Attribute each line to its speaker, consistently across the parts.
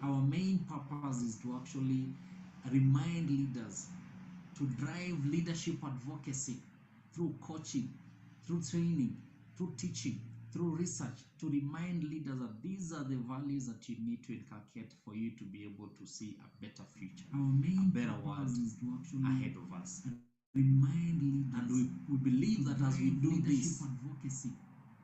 Speaker 1: Our main purpose is to actually remind leaders to drive leadership advocacy through coaching, through training, through teaching, through research, to remind leaders that these are the values that you need to inculcate for you to be able to see a better future, our main a better world is to actually ahead of us. Remind leaders, and we believe that as we do this, advocacy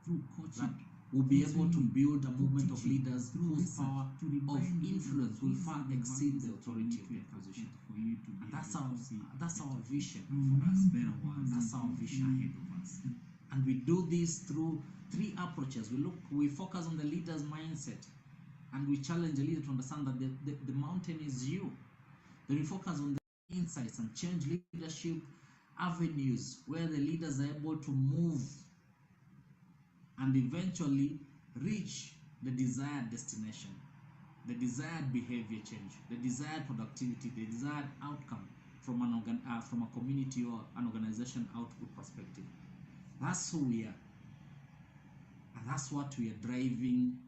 Speaker 1: through coaching, we'll be able to build a movement of leaders whose power of influence will far exceed the authority of their position. And that's our vision for us. That's our vision ahead of us. And we do this through three approaches. We focus on the leader's mindset, and we challenge the leader to understand that the mountain is you. Then we focus on the insights and change leadership avenues where the leaders are able to move and eventually reach the desired destination, the desired behavior change, the desired productivity, the desired outcome from a community or an organization output perspective. That's who we are, and that's what we are driving.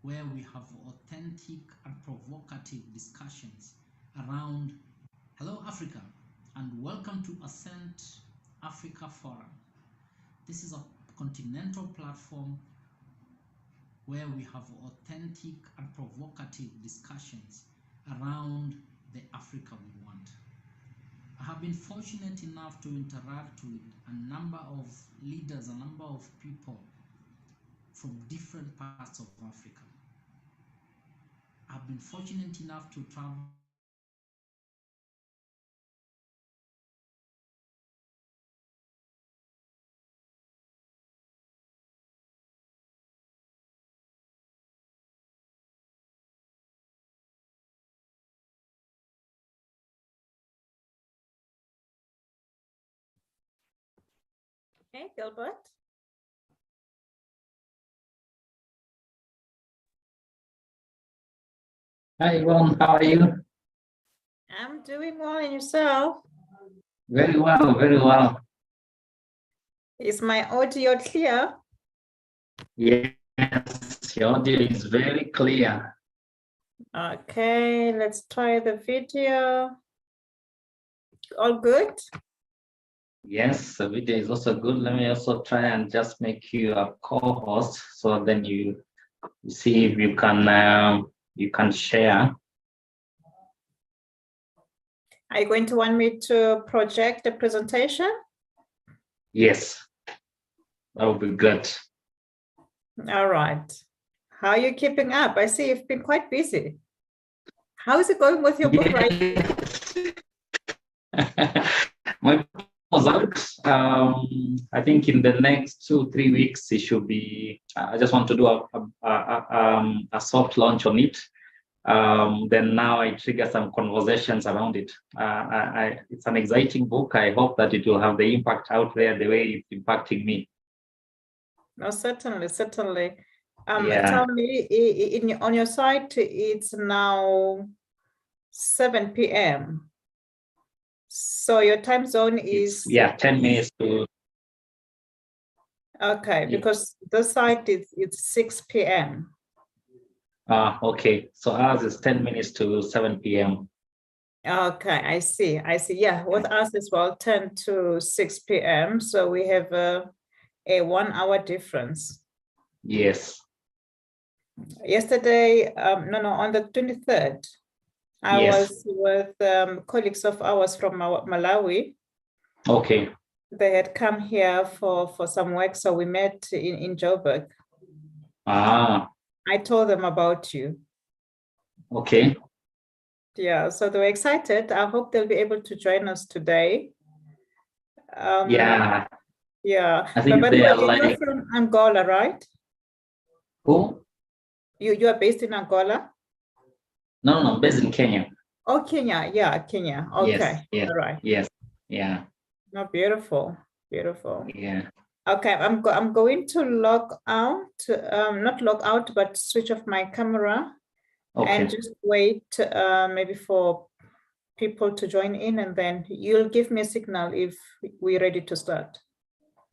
Speaker 1: Where we have authentic and provocative discussions around Hello Africa, and welcome to Ascent Africa Forum. This is a continental platform where we have authentic and provocative discussions around the Africa we want. I have been fortunate enough to interact with a number of leaders, a number of people from different parts of Africa. I've been fortunate enough to travel
Speaker 2: Hey, Gilbert.
Speaker 3: Hi, Yvonne. How are you?
Speaker 2: I'm doing well, and yourself?
Speaker 3: Very well, very well.
Speaker 2: Is my audio clear?
Speaker 3: Yes, your audio is very clear.
Speaker 2: Okay, let's try the video. All good?
Speaker 3: Yes, the video is also good. Let me also try and just make you a co-host, so then you see if you can share.
Speaker 2: Are you going to want me to project the presentation?
Speaker 3: Yes, that would be good.
Speaker 2: All right. How are you keeping up? I see you've been quite busy. How is it going with your book writing?
Speaker 3: My book was out. I think in the next 2-3 weeks it should be. I just want to do a soft launch on it. Then now I trigger some conversations around it. It's an exciting book. I hope that it will have the impact out there the way it's impacting me.
Speaker 2: No, certainly, certainly.
Speaker 3: Yeah.
Speaker 2: Tell me, on your site, it's now 7 p.m. So your time zone is
Speaker 3: 10 minutes to.
Speaker 2: okay,
Speaker 3: Yeah.
Speaker 2: because the site is it's 6 p.m.
Speaker 3: Okay. So ours is 10 minutes to 7 p.m.
Speaker 2: Okay, I see. I see. Yeah, with us as well, 10 to 6 p.m. So we have a 1 hour difference.
Speaker 3: Yes.
Speaker 2: Yesterday, on the 23rd, I
Speaker 3: Yes.
Speaker 2: was with colleagues of ours from Malawi.
Speaker 3: Okay.
Speaker 2: They had come here for some work, so we met in Joburg.
Speaker 3: Ah,
Speaker 2: I told them about you.
Speaker 3: okay.
Speaker 2: Yeah, so they were excited. I hope they'll be able to join us today.
Speaker 3: Yeah.
Speaker 2: Yeah,
Speaker 3: I think
Speaker 2: but
Speaker 3: they are
Speaker 2: you're
Speaker 3: like,
Speaker 2: from Angola, right?
Speaker 3: who?
Speaker 2: You are based in Angola?
Speaker 3: No, based in Kenya.
Speaker 2: Oh, Kenya. Yeah, Kenya. Okay.
Speaker 3: Yes.
Speaker 2: All right.
Speaker 3: Yes. Yeah.
Speaker 2: No, beautiful. Beautiful.
Speaker 3: Yeah.
Speaker 2: Okay, I'm going to log out, not log out, but switch off my camera and
Speaker 3: Okay.
Speaker 2: just wait maybe for people to join in, and then you'll give me a signal if we're ready to start.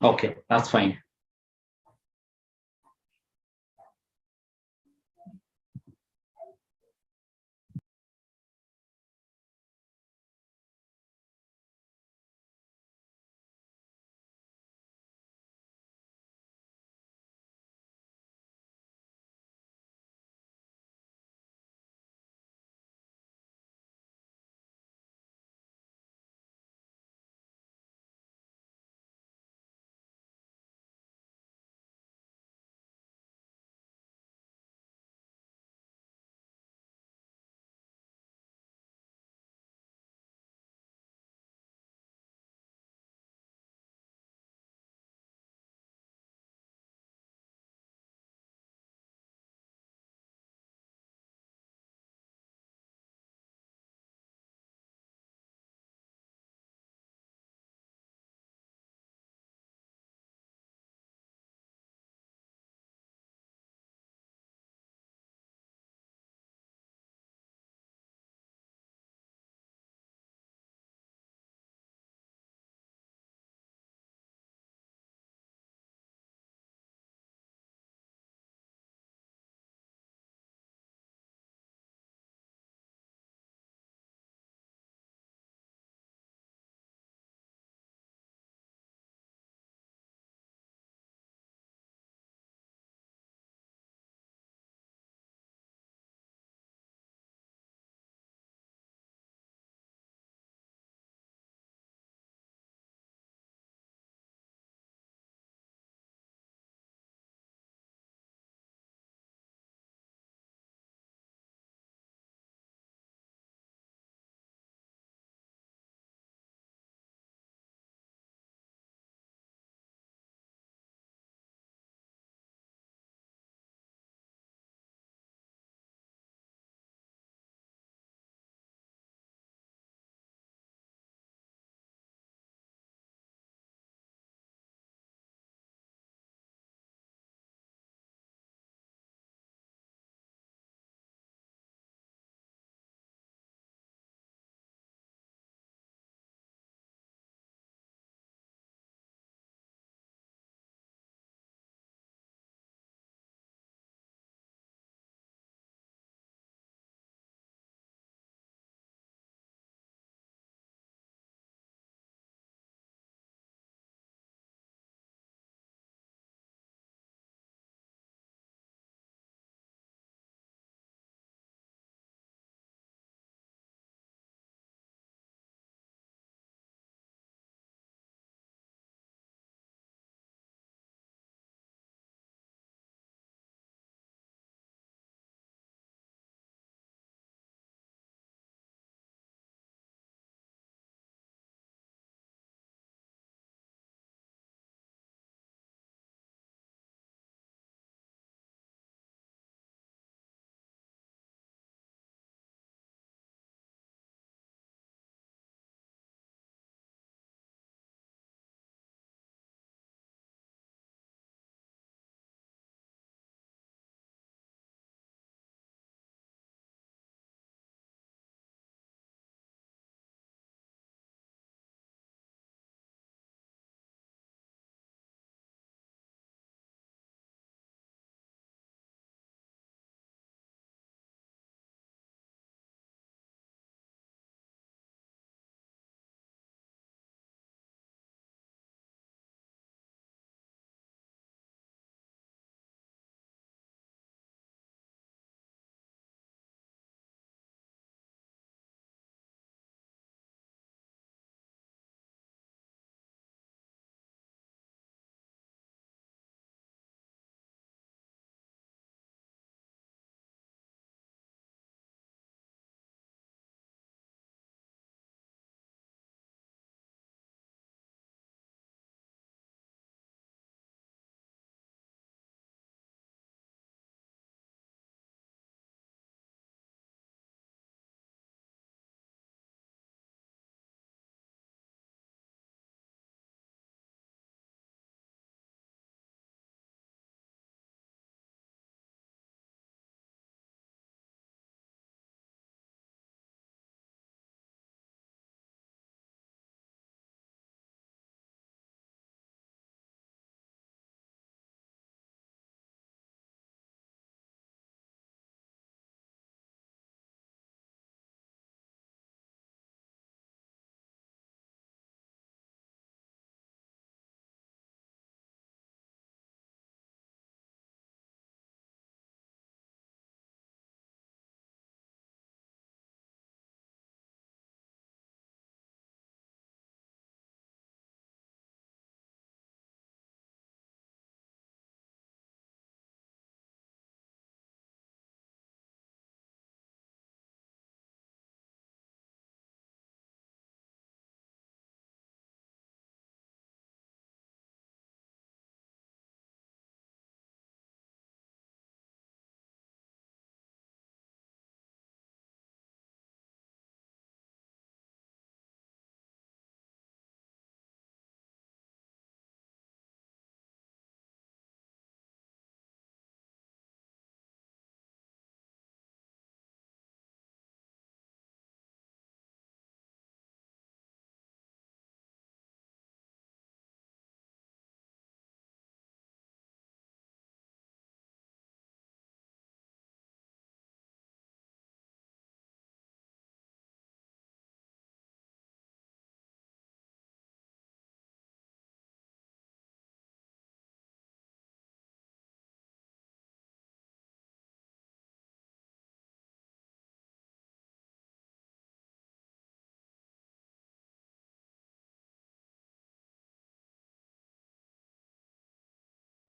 Speaker 3: Okay, that's fine.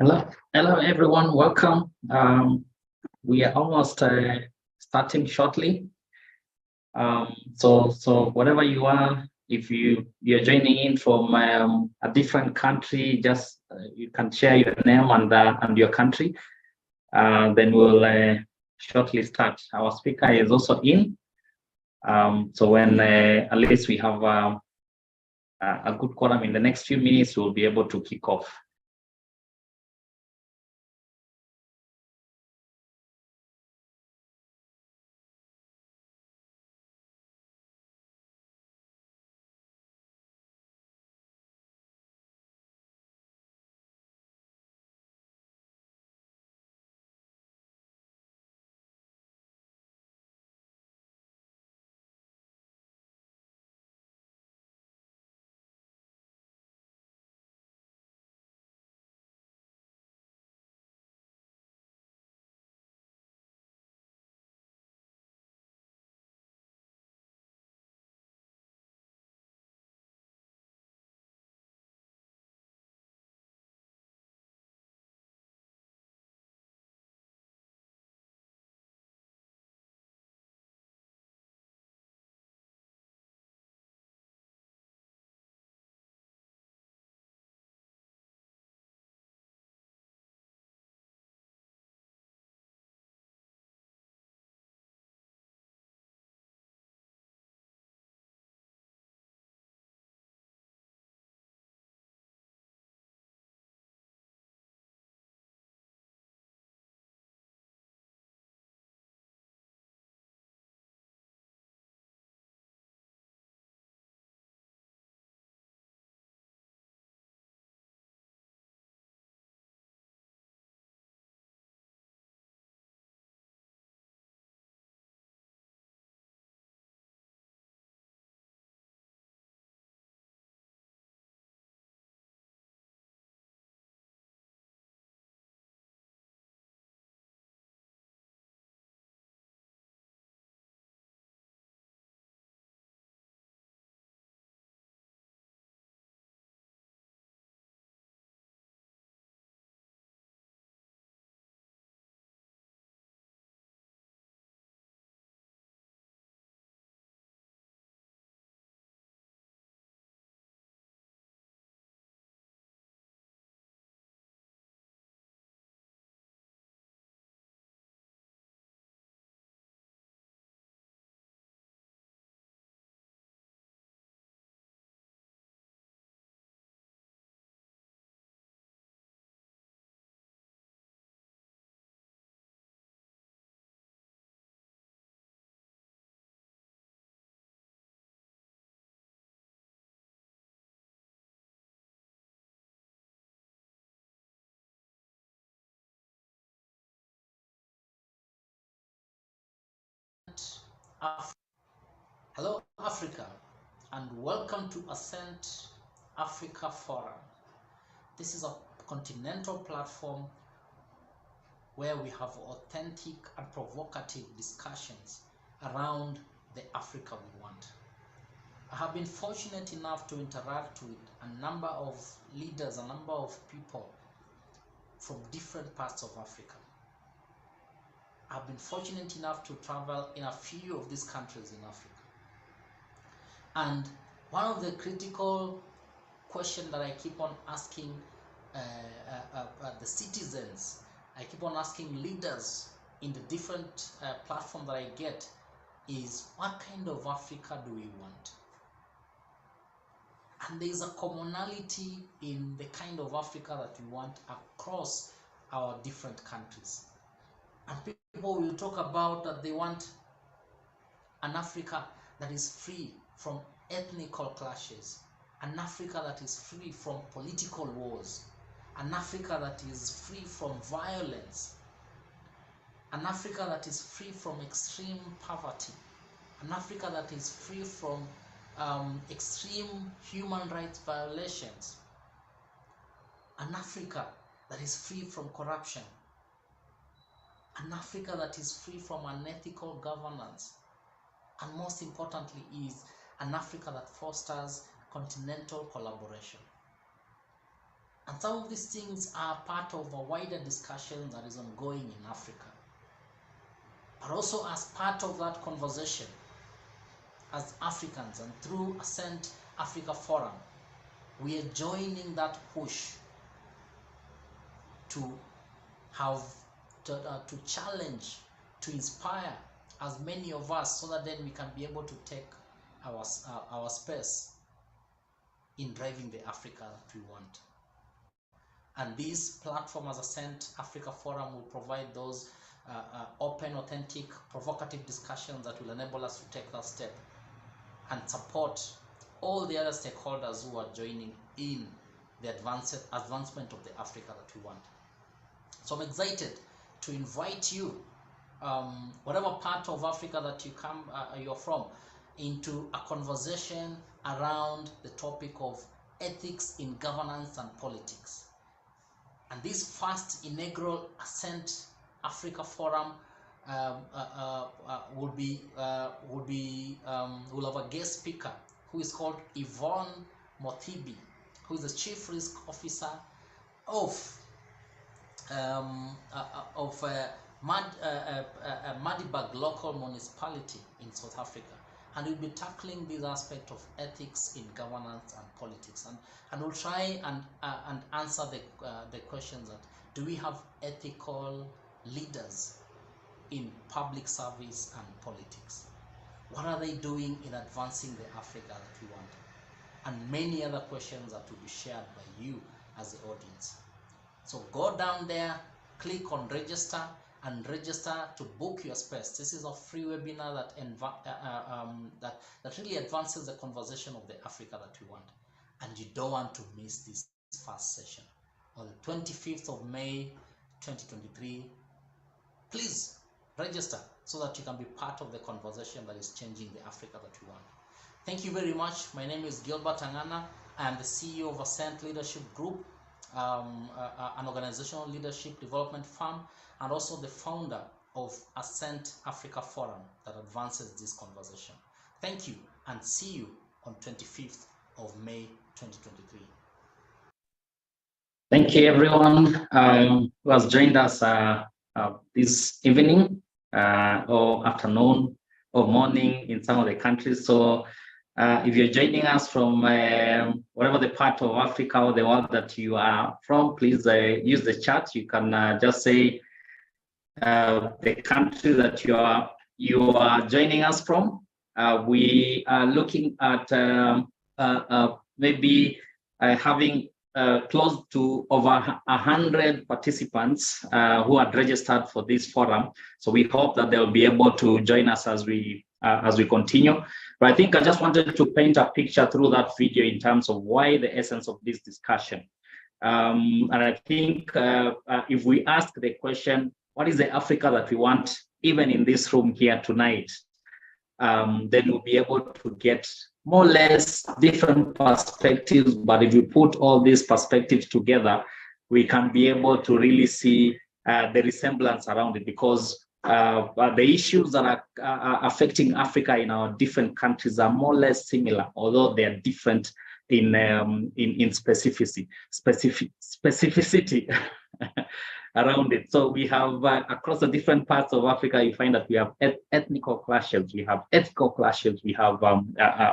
Speaker 3: Hello everyone. Welcome. We are almost starting shortly. So whatever you are, if you're joining in from a different country, just you can share your name and your country. Then we'll shortly start. Our speaker is also in. So when at least we have a good quorum in the next few minutes, we'll be able to kick off.
Speaker 1: Hello, Africa, and welcome to Ascent Africa Forum. This is a continental platform where we have authentic and provocative discussions around the Africa we want. I have been fortunate enough to interact with a number of leaders, a number of people from different parts of Africa. I've been fortunate enough to travel in a few of these countries in Africa. And one of the critical questions that I keep on asking the citizens, I keep on asking leaders in the different platforms that I get is, what kind of Africa do we want? And there is a commonality in the kind of Africa that we want across our different countries. And people will talk about that they want an Africa that is free from ethnical clashes, an Africa that is free from political wars, an Africa that is free from violence, an Africa that is free from extreme poverty, an Africa that is free from extreme human rights violations, an Africa that is free from corruption, an Africa that is free from unethical governance, and most importantly is an Africa that fosters continental collaboration. And some of these things are part of a wider discussion that is ongoing in Africa. But also as part of that conversation, as Africans and through Ascent Africa Forum, we are joining that push to have to challenge, to inspire as many of us, so that then we can be able to take our space in driving the Africa that we want. And this platform as Ascent Africa Forum will provide those open, authentic, provocative discussions that will enable us to take that step and support all the other stakeholders who are joining in the advancement of the Africa that we want. So I'm excited to invite you, whatever part of Africa that you're from, into a conversation around the topic of ethics in governance and politics. And this first inaugural Ascent Africa Forum will have a guest speaker who is called Yvonne Mothibi, who is the Chief Risk Officer of Magdeburg local municipality in South Africa, and we'll be tackling this aspect of ethics in governance and politics, and we'll try and answer the questions that, do we have ethical leaders in public service and politics? What are they doing in advancing the Africa that we want? And many other questions that will be shared by you as the audience. So go down there, click on register, and register to book your space. This is a free webinar that really advances the conversation of the Africa that we want. And you don't want to miss this first session on the 25th of May 2023. Please register so that you can be part of the conversation that is changing the Africa that we want. Thank you very much. My name is Gilbert Angana. I am the CEO of Ascent Leadership Group, an organizational leadership development firm, and also the founder of Ascent Africa Forum that advances this conversation. Thank you, and see you on 25th of May 2023.
Speaker 3: Thank you, everyone who has joined us this evening or afternoon or morning in some of the countries. So if you're joining us from whatever the part of Africa or the world that you are from, please use the chat. You can just say the country that you are joining us from. We are looking at maybe having close to over 100 participants who are registered for this forum. So we hope that they'll be able to join us as we continue. But I think I just wanted to paint a picture through that video in terms of why the essence of this discussion. And I think if we ask the question, what is the Africa that we want, even in this room here tonight, then we'll be able to get more or less different perspectives. But if we put all these perspectives together, we can be able to really see the resemblance around it, because the issues that are affecting Africa in our different countries are more or less similar, although they are different in specificity around it. So we have across the different parts of Africa, you find that we have ethnical clashes, we have ethical clashes, we have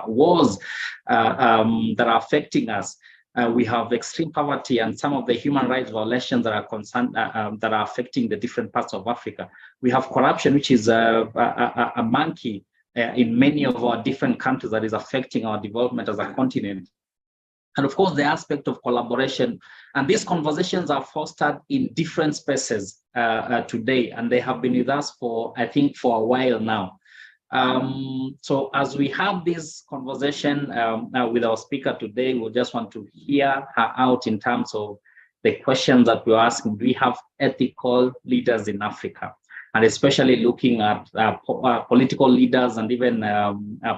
Speaker 3: wars that are affecting us. We have extreme poverty and some of the human rights violations that are concerned that are affecting the different parts of Africa. We have corruption, which is a monkey in many of our different countries that is affecting our development as a continent. And of course, the aspect of collaboration. And these conversations are fostered in different spaces today, and they have been with us for, I think, for a while now. So as we have this conversation with our speaker today, we just want to hear her out in terms of the questions that we're asking. Do we have ethical leaders in Africa? And especially looking at political leaders and even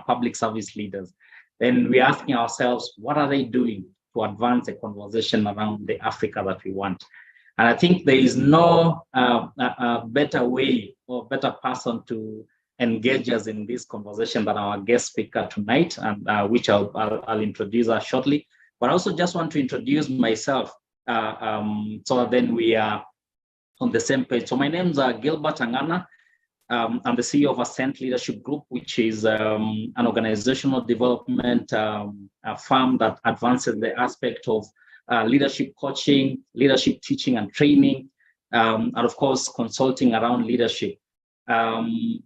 Speaker 3: public service leaders. Then we're asking ourselves, what are they doing to advance the conversation around the Africa that we want? And I think there is no better way or better person to engage us in this conversation than our guest speaker tonight, and which I'll introduce her shortly. But I also just want to introduce myself. so then we are on the same page. So my name's Gilbert Angana. I'm the CEO of Ascent Leadership Group, which is an organizational development firm that advances the aspect of leadership coaching, leadership teaching and training, and of course, consulting around leadership. The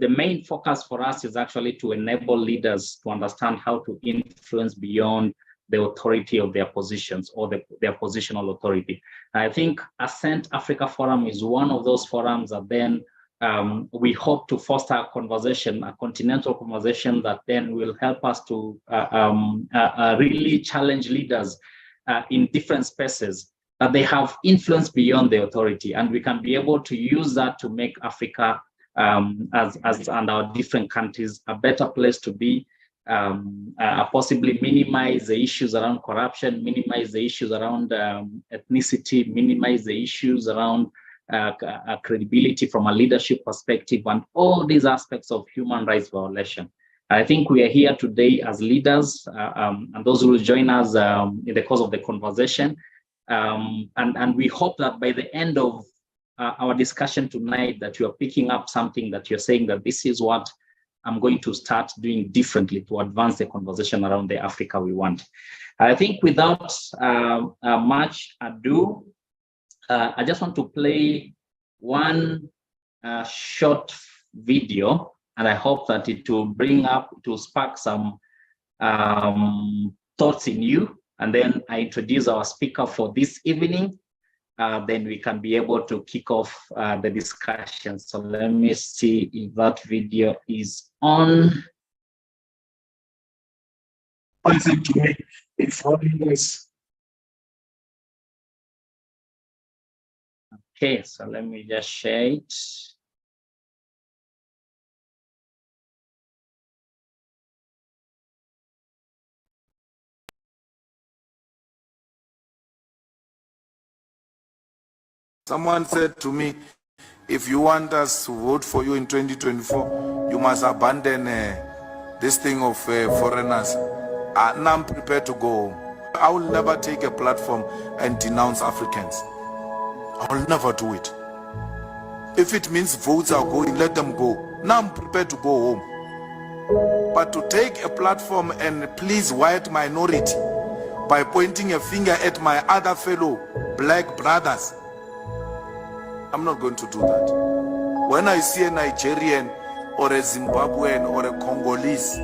Speaker 3: main focus for us is actually to enable leaders to understand how to influence beyond the authority of their positions or their positional authority. I think Ascent Africa Forum is one of those forums that then we hope to foster a conversation, a continental conversation that then will help us to really challenge leaders in different spaces, that they have influence beyond the authority, and we can be able to use that to make Africa and our different countries a better place to be, possibly minimize the issues around corruption, minimize the issues around ethnicity, minimize the issues around credibility from a leadership perspective, and all these aspects of human rights violation. I think we are here today as leaders, and those who will join us in the course of the conversation. And we hope that by the end of our discussion tonight, that you are picking up something, that you're saying that this is what I'm going to start doing differently to advance the conversation around the Africa we want. I think without much ado, I just want to play one short video, and I hope that it will spark some thoughts in you. And then I introduce our speaker for this evening. Then we can be able to kick off the discussion. So let me see if that video is on.
Speaker 4: Listen to me, it's this.
Speaker 3: Okay, so let me just share it.
Speaker 4: Someone said to me, if you want us to vote for you in 2024, you must abandon this thing of foreigners. Now I'm prepared to go home. I will never take a platform and denounce Africans. I will never do it. If it means votes are going, let them go. Now I'm prepared to go home. But to take a platform and please white minority by pointing a finger at my other fellow black brothers, I'm not going to do that. When I see a Nigerian or a Zimbabwean or a Congolese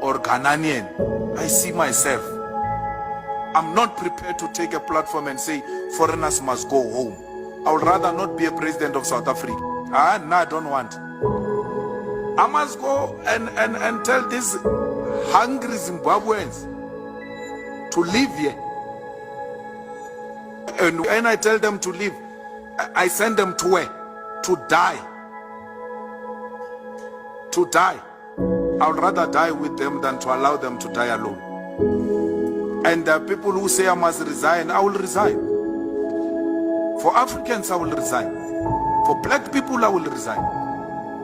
Speaker 4: or Ghanaian, I see myself. I'm not prepared to take a platform and say foreigners must go home. I would rather not be a president of South Africa. No, I don't want. I must go and tell these hungry Zimbabweans to live here. And when I tell them to live, I send them to where? To die. To die. I would rather die with them than to allow them to die alone. And the people who say I must resign, I will resign. For Africans, I will resign. For black people, I will resign.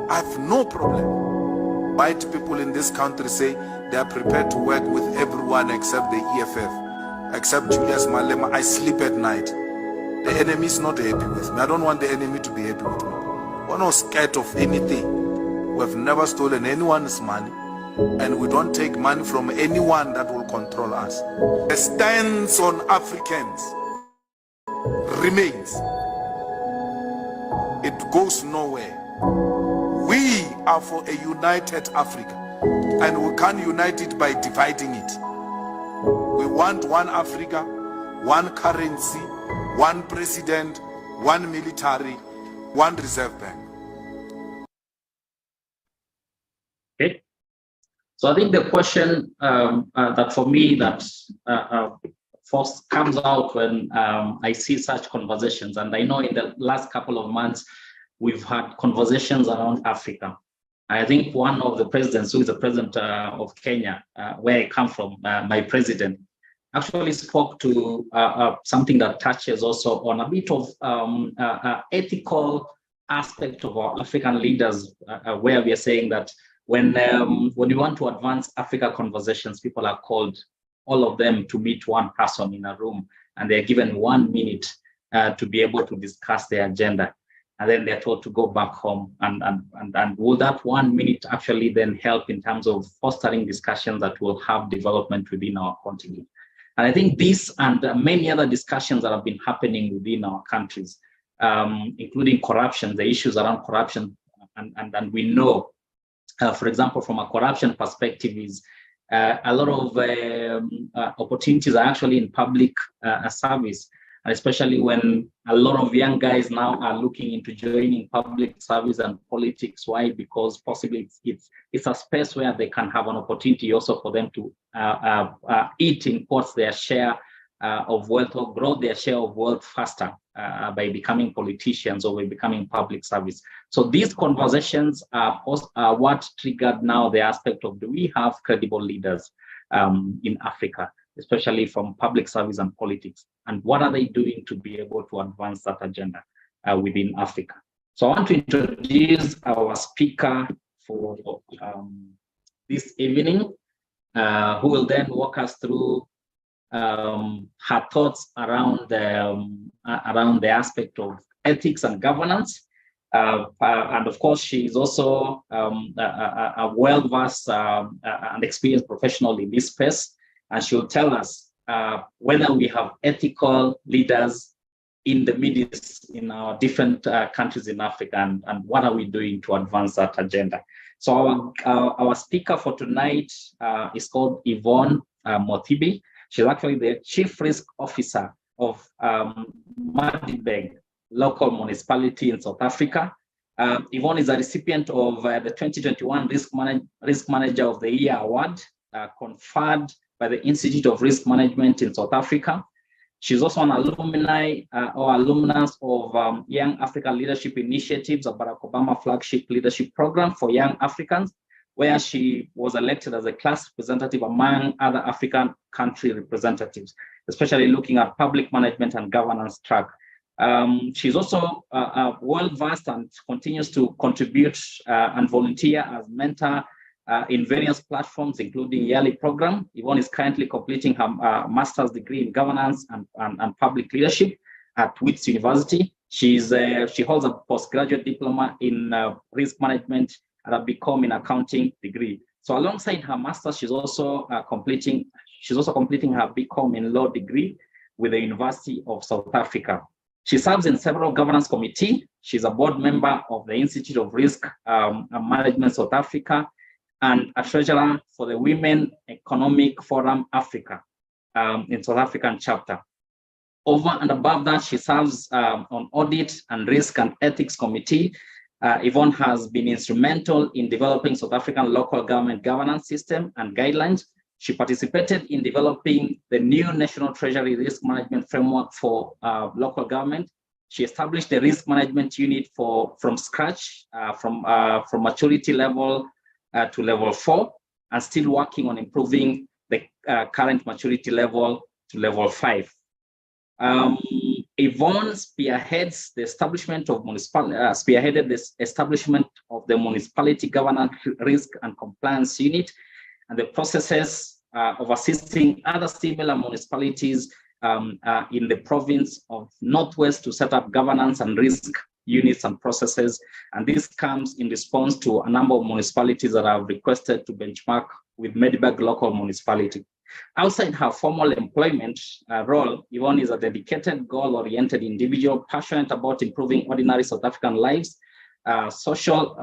Speaker 4: I have no problem. White people in this country say they are prepared to work with everyone except the EFF, except Julius Malema. I sleep at night. The enemy is not happy with me. I don't want the enemy to be happy with me. We're not scared of anything. We've never stolen anyone's money, and we don't take money from anyone that will control us. The stance on Africans remains. It goes nowhere. We are for a united Africa, and we can't unite it by dividing it. We want one Africa, one currency, one president, one military, one reserve bank.
Speaker 3: Okay. So I think the question that for me that first comes out when I see such conversations, and I know in the last couple of months, we've had conversations around Africa. I think one of the presidents, who is the president of Kenya, where I come from, my president, actually spoke to something that touches also on a bit of ethical aspect of our African leaders, where we are saying that when you want to advance Africa conversations, people are called all of them to meet one person in a room, and they're given 1 minute to be able to discuss their agenda. And then they're told to go back home. And will that 1 minute actually then help in terms of fostering discussions that will have development within our continent? And I think this and many other discussions that have been happening within our countries, including corruption, the issues around corruption, and we know, for example, from a corruption perspective, is a lot of opportunities are actually in public service, and especially when a lot of young guys now are looking into joining public service and politics. Why? Because possibly it's a space where they can have an opportunity also for them to eat in quotes their share of wealth, or grow their share of wealth faster by becoming politicians or by becoming public service. So these conversations are what triggered now the aspect of, do we have credible leaders in Africa, especially from public service and politics, and what are they doing to be able to advance that agenda within Africa? So I want to introduce our speaker for this evening, who will then walk us through her thoughts around the aspect of ethics and governance. And of course, she is also a well-versed and experienced professional in this space. And she'll tell us whether we have ethical leaders in the Middle East, in our different countries in Africa, and what are we doing to advance that agenda. So our speaker for tonight is called Yvonne Mothibi. She's actually the Chief Risk Officer of Magdeburg local municipality in South Africa. Yvonne is a recipient of the 2021 Risk Manager of the Year Award, conferred by the Institute of Risk Management in South Africa. She's also an alumni or alumnus of Young Africa Leadership Initiatives, a Barack Obama flagship leadership program for young Africans, where she was elected as a class representative among other African country representatives, especially looking at public management and governance track. She's also well-versed and continues to contribute and volunteer as mentor in various platforms, including yearly program. Yvonne is currently completing her master's degree in governance and public leadership at Wits University. She holds a postgraduate diploma in risk management and a BCom in accounting degree. So alongside her master's, she's also completing her BCom in law degree with the University of South Africa. She serves in several governance committees. She's a board member of the Institute of Risk Management South Africa, and a treasurer for the Women Economic Forum Africa in South African chapter. Over and above that, she serves on audit and risk and ethics committee. Yvonne has been instrumental in developing South African local government governance system and guidelines. She participated in developing the new National Treasury Risk Management Framework for local government. She established the risk management unit from scratch, from maturity level to level 4, and still working on improving the current maturity level to level 5. Yvonne spearheaded the establishment of the Municipality Governance Risk and Compliance Unit, and the processes of assisting other similar municipalities in the province of Northwest to set up governance and risk units and processes. And this comes in response to a number of municipalities that have requested to benchmark with Magdeburg local municipality. Outside her formal employment role, Yvonne is a dedicated, goal-oriented individual, passionate about improving ordinary South African lives, social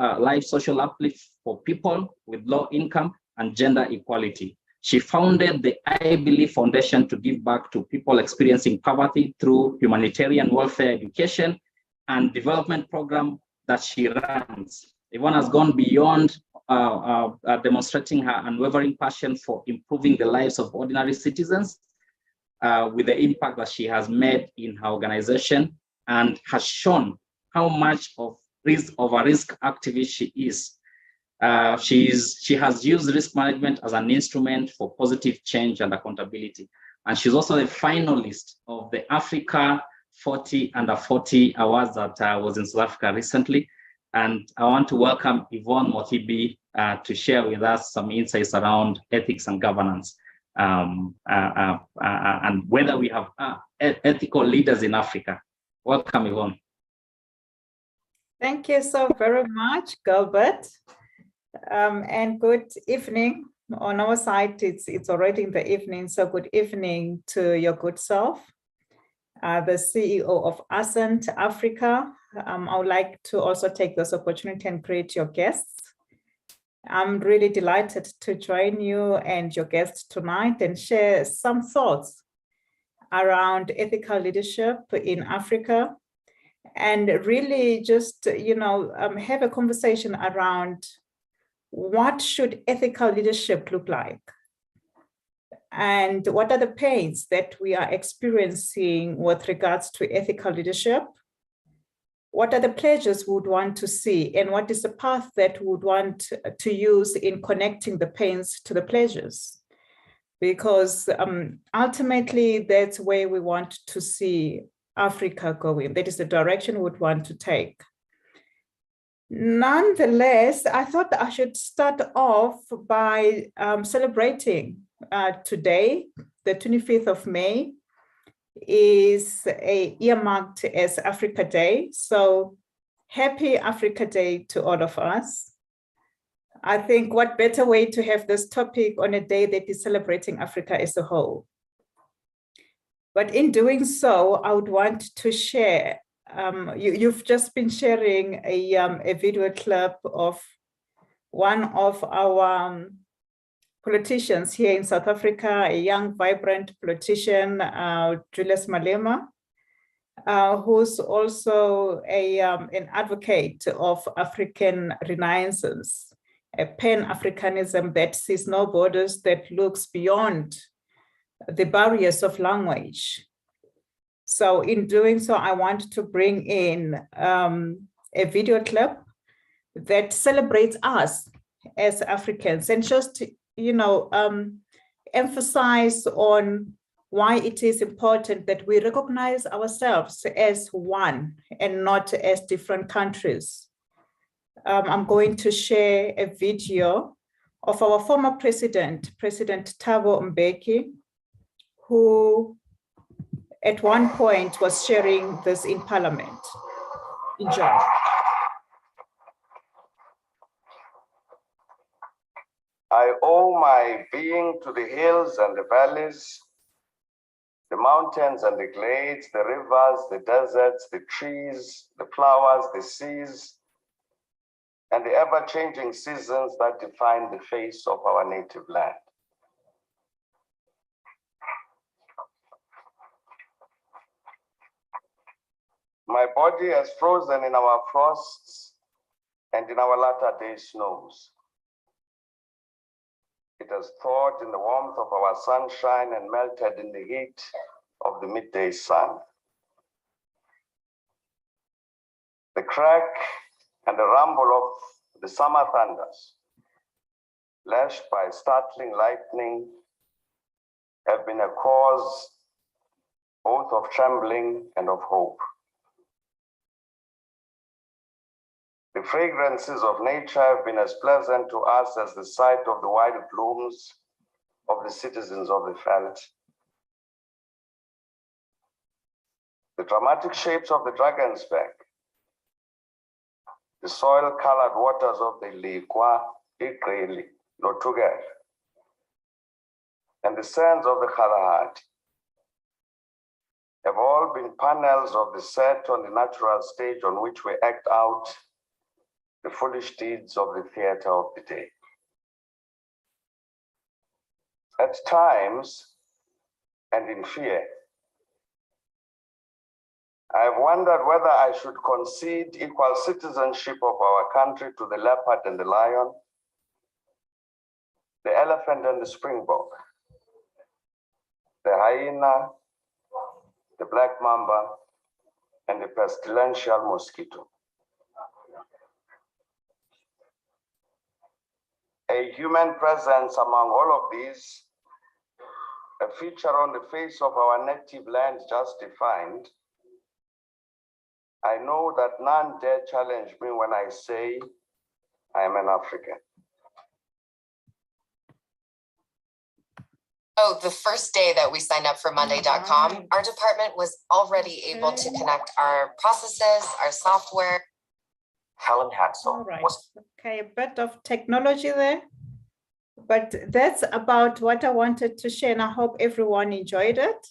Speaker 3: uplift for people with low income, and gender equality. She founded the I Believe Foundation to give back to people experiencing poverty through humanitarian welfare education and development program that she runs. Yvonne has gone beyond demonstrating her unwavering passion for improving the lives of ordinary citizens with the impact that she has made in her organization, and has shown how much of a risk activist she is. She has used risk management as an instrument for positive change and accountability. And she's also the finalist of the Africa 40 Under 40 Awards that was in South Africa recently. And I want to welcome Yvonne Mothibi to share with us some insights around ethics and governance. and whether we have ethical leaders in Africa. Welcome, Yvonne.
Speaker 2: Thank you so very much, Gilbert. And good evening. On our side, it's already in the evening, so good evening to your good self, the CEO of Ascent Africa. I would like to also take this opportunity and greet your guests. I'm really delighted to join you and your guests tonight and share some thoughts around ethical leadership in Africa, and really just, have a conversation around what should ethical leadership look like? And what are the pains that we are experiencing with regards to ethical leadership? What are the pleasures we would want to see? And what is the path that we would want to use in connecting the pains to the pleasures? Because ultimately, that's where we want to see Africa going. That is the direction we would want to take. Nonetheless, I thought that I should start off by celebrating today, the 25th of May, is earmarked as Africa Day. So happy Africa Day to all of us. I think what better way to have this topic on a day that is celebrating Africa as a whole. But in doing so, I would want to share, you've just been sharing a video clip of one of our politicians here in South Africa, a young, vibrant politician, Julius Malema, who's also an advocate of African Renaissance, a Pan-Africanism that sees no borders, that looks beyond the barriers of language. So in doing so, I want to bring in a video clip that celebrates us as Africans and just, emphasize on why it is important that we recognize ourselves as one and not as different countries. I'm going to share a video of our former president, President Thabo Mbeki, who at one point was sharing this in Parliament. Enjoy.
Speaker 5: I owe my being to the hills and the valleys, the mountains and the glades, the rivers, the deserts, the trees, the flowers, the seas, and the ever-changing seasons that define the face of our native land. My body has frozen in our frosts and in our latter-day snows. It has thawed in the warmth of our sunshine and melted in the heat of the midday sun. The crack and the rumble of the summer thunders, lashed by startling lightning, have been a cause both of trembling and of hope. The fragrances of nature have been as pleasant to us as the sight of the wild blooms of the citizens of the veldt. The dramatic shapes of the Drakensberg, the soil-colored waters of the Lekwa, Iqeli, Lotuger, and the sands of the Kalahari have all been panels of the set on the natural stage on which we act out the foolish deeds of the theater of the day. At times, and in fear, I have wondered whether I should concede equal citizenship of our country to the leopard and the lion, the elephant and the springbok, the hyena, the black mamba, and the pestilential mosquito. A human presence among all of these, a feature on the face of our native land just defined, I know that none dare challenge me when I say I am an African.
Speaker 6: Oh, the first day that we signed up for Monday.com, our department was already able to connect our processes, our software.
Speaker 5: Helen Hansel
Speaker 2: All right.
Speaker 5: was
Speaker 2: Okay, a bit of technology there, but that's about what I wanted to share, and I hope everyone enjoyed it.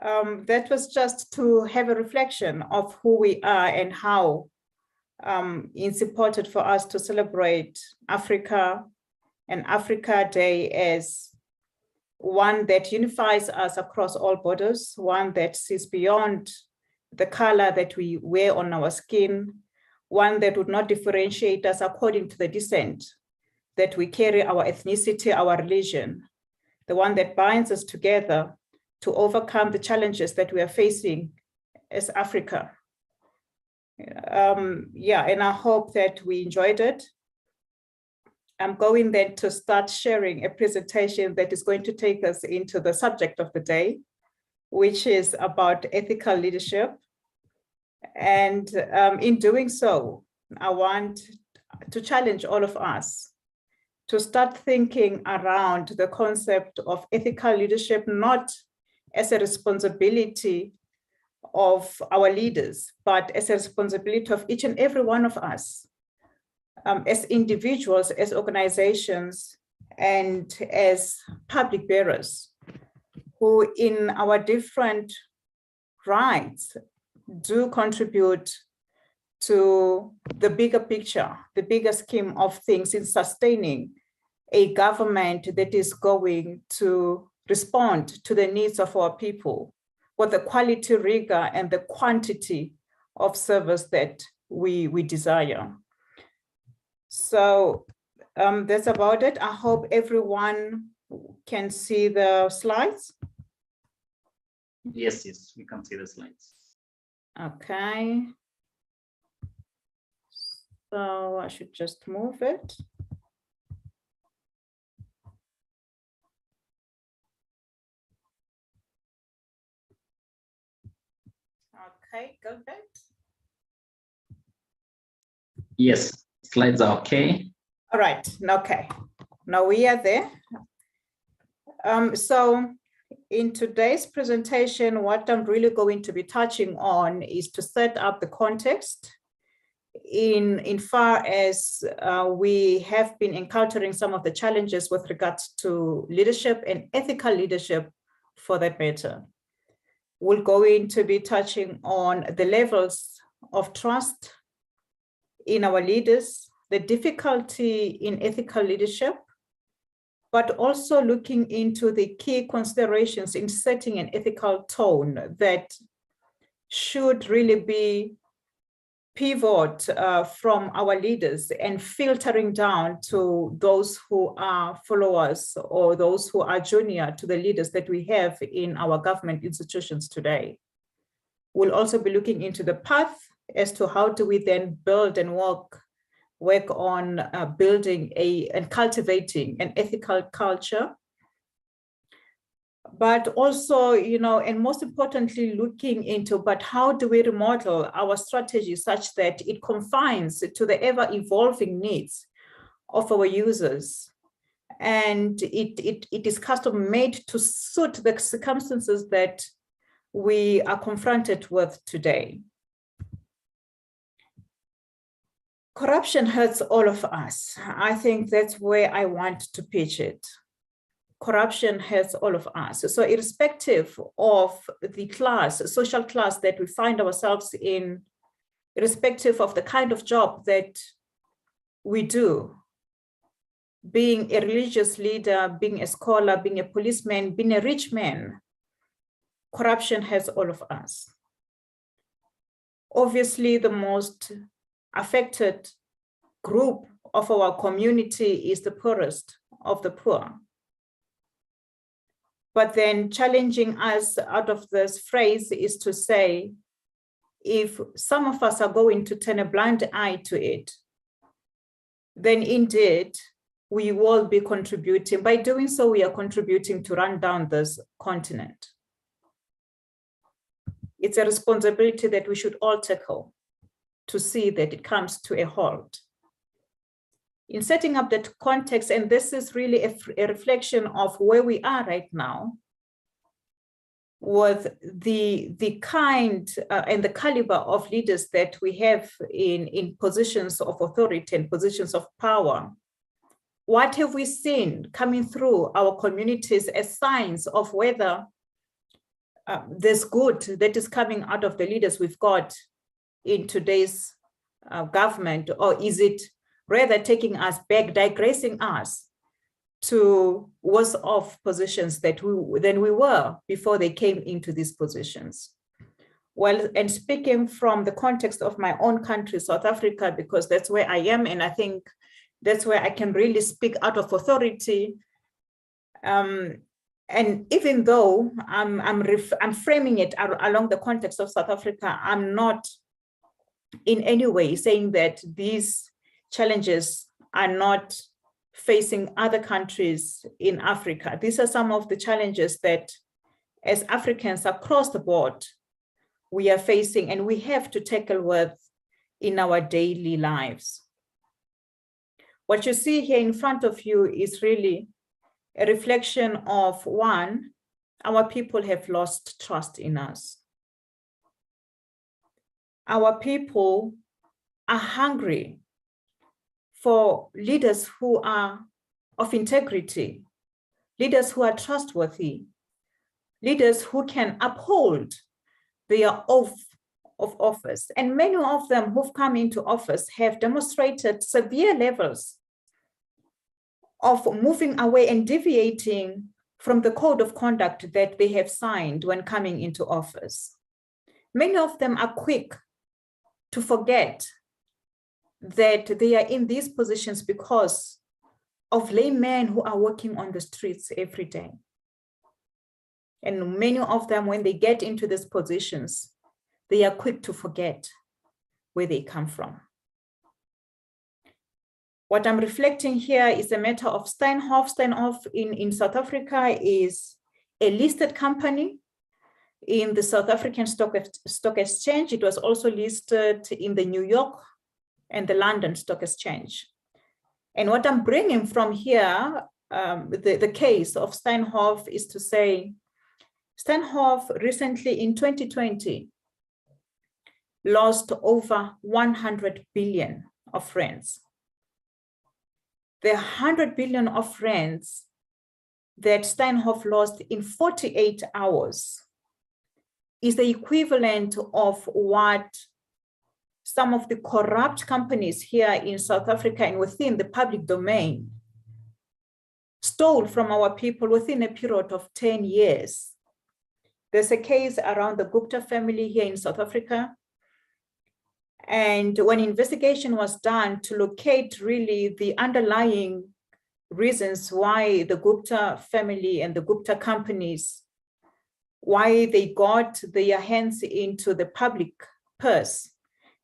Speaker 2: That was just to have a reflection of who we are and how it's important for us to celebrate Africa and Africa Day as one that unifies us across all borders, one that sees beyond the color that we wear on our skin, one that would not differentiate us according to the descent that we carry, our ethnicity, our religion, the one that binds us together to overcome the challenges that we are facing as Africa. Yeah, and I hope that we enjoyed it. I'm going then to start sharing a presentation that is going to take us into the subject of the day, which is about ethical leadership. And in doing so, I want to challenge all of us to start thinking around the concept of ethical leadership, not as a responsibility of our leaders, but as a responsibility of each and every one of us, as individuals, as organizations, and as public bearers, who in our different rights do contribute to the bigger picture, the bigger scheme of things in sustaining a government that is going to respond to the needs of our people with the quality, rigor, and the quantity of service that we desire. So that's about it. I hope everyone can see the slides.
Speaker 3: Yes, we can see the slides.
Speaker 2: Okay. So I should just move it. Okay, go back.
Speaker 3: Yes, slides are okay.
Speaker 2: All right, okay. Now we are there. So in today's presentation, what I'm really going to be touching on is to set up the context in far as we have been encountering some of the challenges with regards to leadership and ethical leadership for that matter. We're going to be touching on the levels of trust in our leaders, the difficulty in ethical leadership, but also looking into the key considerations in setting an ethical tone that should really be pivot from our leaders and filtering down to those who are followers or those who are junior to the leaders that we have in our government institutions today. We'll also be looking into the path as to how do we then build and work on building and cultivating an ethical culture, but also, and most importantly, looking into, but how do we remodel our strategy such that it confines to the ever-evolving needs of our users, and it is custom made to suit the circumstances that we are confronted with today. Corruption hurts all of us. I think that's where I want to pitch it. Corruption hurts all of us. So irrespective of the class, social class that we find ourselves in, irrespective of the kind of job that we do, being a religious leader, being a scholar, being a policeman, being a rich man, corruption hurts all of us. Obviously, the most affected group of our community is the poorest of the poor. But then challenging us out of this phrase is to say, if some of us are going to turn a blind eye to it, then indeed we will be contributing. By doing so, we are contributing to run down this continent. It's a responsibility that we should all tackle to see that it comes to a halt. in setting up that context, and this is really a reflection of where we are right now, with the kind and the caliber of leaders that we have in positions of authority and positions of power. What have we seen coming through our communities as signs of whether there's good that is coming out of the leaders we've got in today's government, or is it rather taking us back, digressing us to worse off positions than we were before they came into these positions? Well, and speaking from the context of my own country, South Africa, because that's where I am, and I think that's where I can really speak out of authority. And even though I'm framing it along the context of South Africa, I'm not in any way saying that these challenges are not facing other countries in Africa. These are some of the challenges that as Africans across the board, we are facing and we have to tackle with in our daily lives. What you see here in front of you is really a reflection of, one, our people have lost trust in us. Our people are hungry for leaders who are of integrity, leaders who are trustworthy, leaders who can uphold their oath of office. And many of them who've come into office have demonstrated severe levels of moving away and deviating from the code of conduct that they have signed when coming into office. Many of them are quick to forget that they are in these positions because of laymen who are working on the streets every day. And many of them, when they get into these positions, they are quick to forget where they come from. What I'm reflecting here is a matter of Steinhoff. Steinhoff in South Africa is a listed company in the South African Stock Exchange. It was also listed in the New York and the London Stock Exchange. And what I'm bringing from here, the case of Steinhoff, is to say, Steinhoff recently in 2020 lost over 100 billion of rands. The 100 billion of rands that Steinhoff lost in 48 hours is the equivalent of what some of the corrupt companies here in South Africa and within the public domain stole from our people within a period of 10 years. There's a case around the Gupta family here in South Africa. And when investigation was done to locate really the underlying reasons why the Gupta family and the Gupta companies, why they got their hands into the public purse,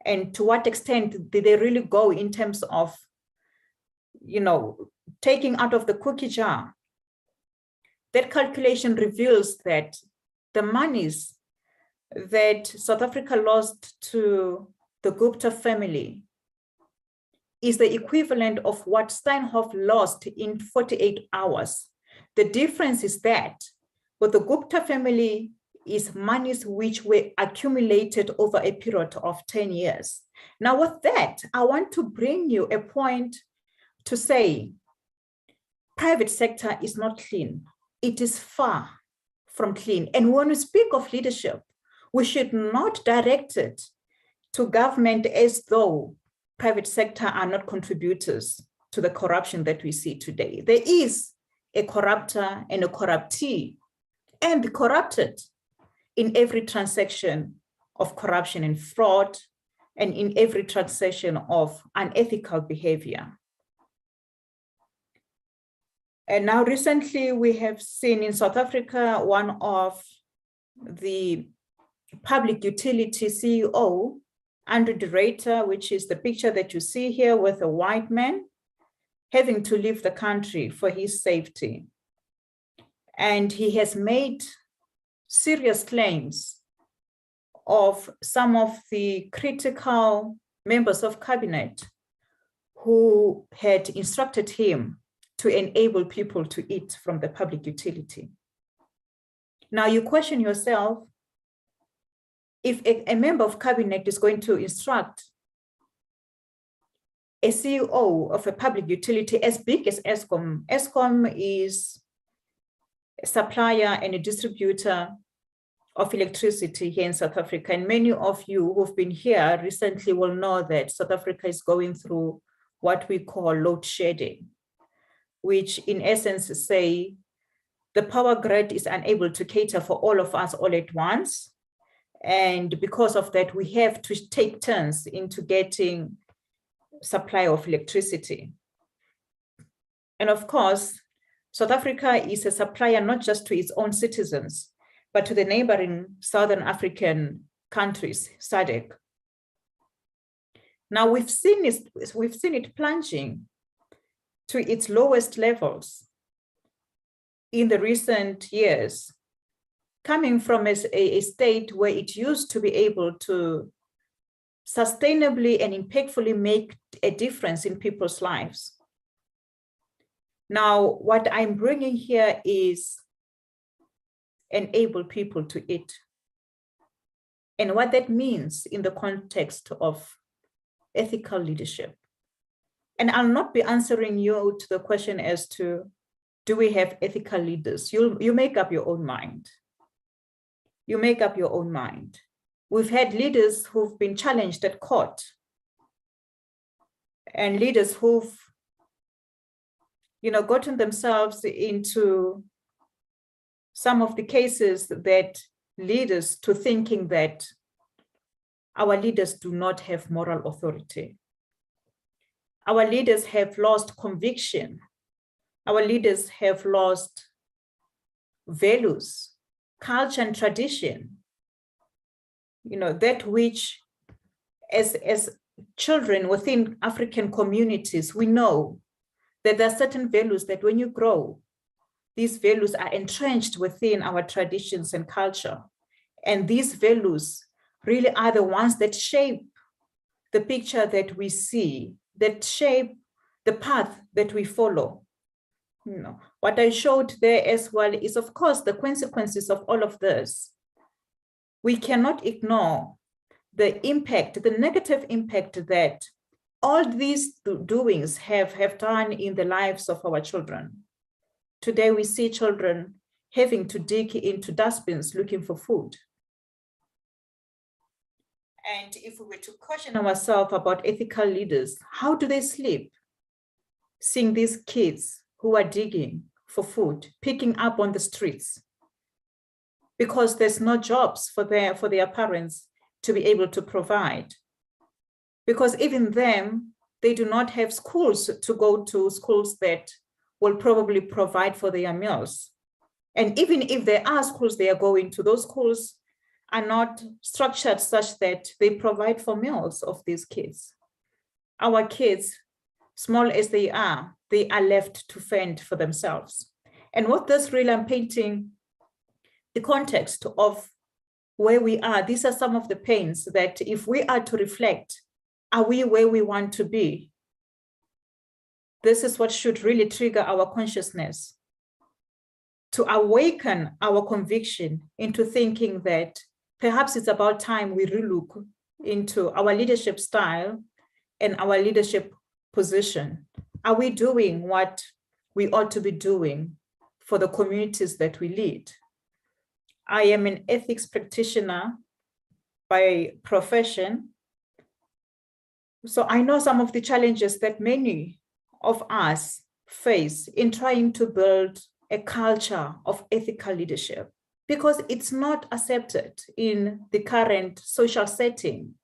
Speaker 2: and to what extent did they really go in terms of, taking out of the cookie jar, that calculation reveals that the monies that South Africa lost to the Gupta family is the equivalent of what Steinhoff lost in 48 hours. The difference is that with the Gupta family is monies which were accumulated over a period of 10 years. Now with that, I want to bring you a point to say, private sector is not clean. It is far from clean. And when we speak of leadership, we should not direct it to government as though private sector are not contributors to the corruption that we see today. There is a corrupter and a corruptee, and the corrupted in every transaction of corruption and fraud, and in every transaction of unethical behavior. And now recently we have seen in South Africa, one of the public utility CEO, Andrew de Ruyter, which is the picture that you see here with a white man, having to leave the country for his safety. And he has made serious claims of some of the critical members of cabinet who had instructed him to enable people to eat from the public utility. Now you question yourself, if a member of cabinet is going to instruct a CEO of a public utility as big as Eskom. Eskom is a supplier and a distributor of electricity here in South Africa. And many of you who've been here recently will know that South Africa is going through what we call load shedding, which in essence say the power grid is unable to cater for all of us all at once. And because of that, we have to take turns into getting supply of electricity. And of course, South Africa is a supplier not just to its own citizens, but to the neighboring Southern African countries, SADC. Now we've seen it plunging to its lowest levels in the recent years, coming from a state where it used to be able to sustainably and impactfully make a difference in people's lives. Now, what I'm bringing here is enable people to eat. And what that means in the context of ethical leadership. And I'll not be answering you to the question as to, do we have ethical leaders? You make up your own mind. You make up your own mind. We've had leaders who've been challenged at court and leaders who've, gotten themselves into some of the cases that lead us to thinking that our leaders do not have moral authority. Our leaders have lost conviction. Our leaders have lost values, culture, and tradition. That which as children within African communities, we know that there are certain values that when you grow, these values are entrenched within our traditions and culture. And these values really are the ones that shape the picture that we see, that shape the path that we follow. What I showed there as well is, of course, the consequences of all of this. We cannot ignore the impact, the negative impact that all these doings have done in the lives of our children. Today, we see children having to dig into dustbins looking for food. And if we were to question ourselves about ethical leaders, how do they sleep? Seeing these kids who are digging for food, picking up on the streets, because there's no jobs for their parents to be able to provide. Because even them, they do not have schools to go to, schools that will probably provide for their meals. And even if there are schools they are going to, those schools are not structured such that they provide for meals of these kids. Our kids, small as they are left to fend for themselves. And what this really, I'm painting the context of where we are. These are some of the pains that if we are to reflect, are we where we want to be? This is what should really trigger our consciousness, to awaken our conviction into thinking that perhaps it's about time we relook into our leadership style and our leadership position. Are we doing what we ought to be doing for the communities that we lead? I am an ethics practitioner by profession. So I know some of the challenges that many of us face in trying to build a culture of ethical leadership, because it's not accepted in the current social setting.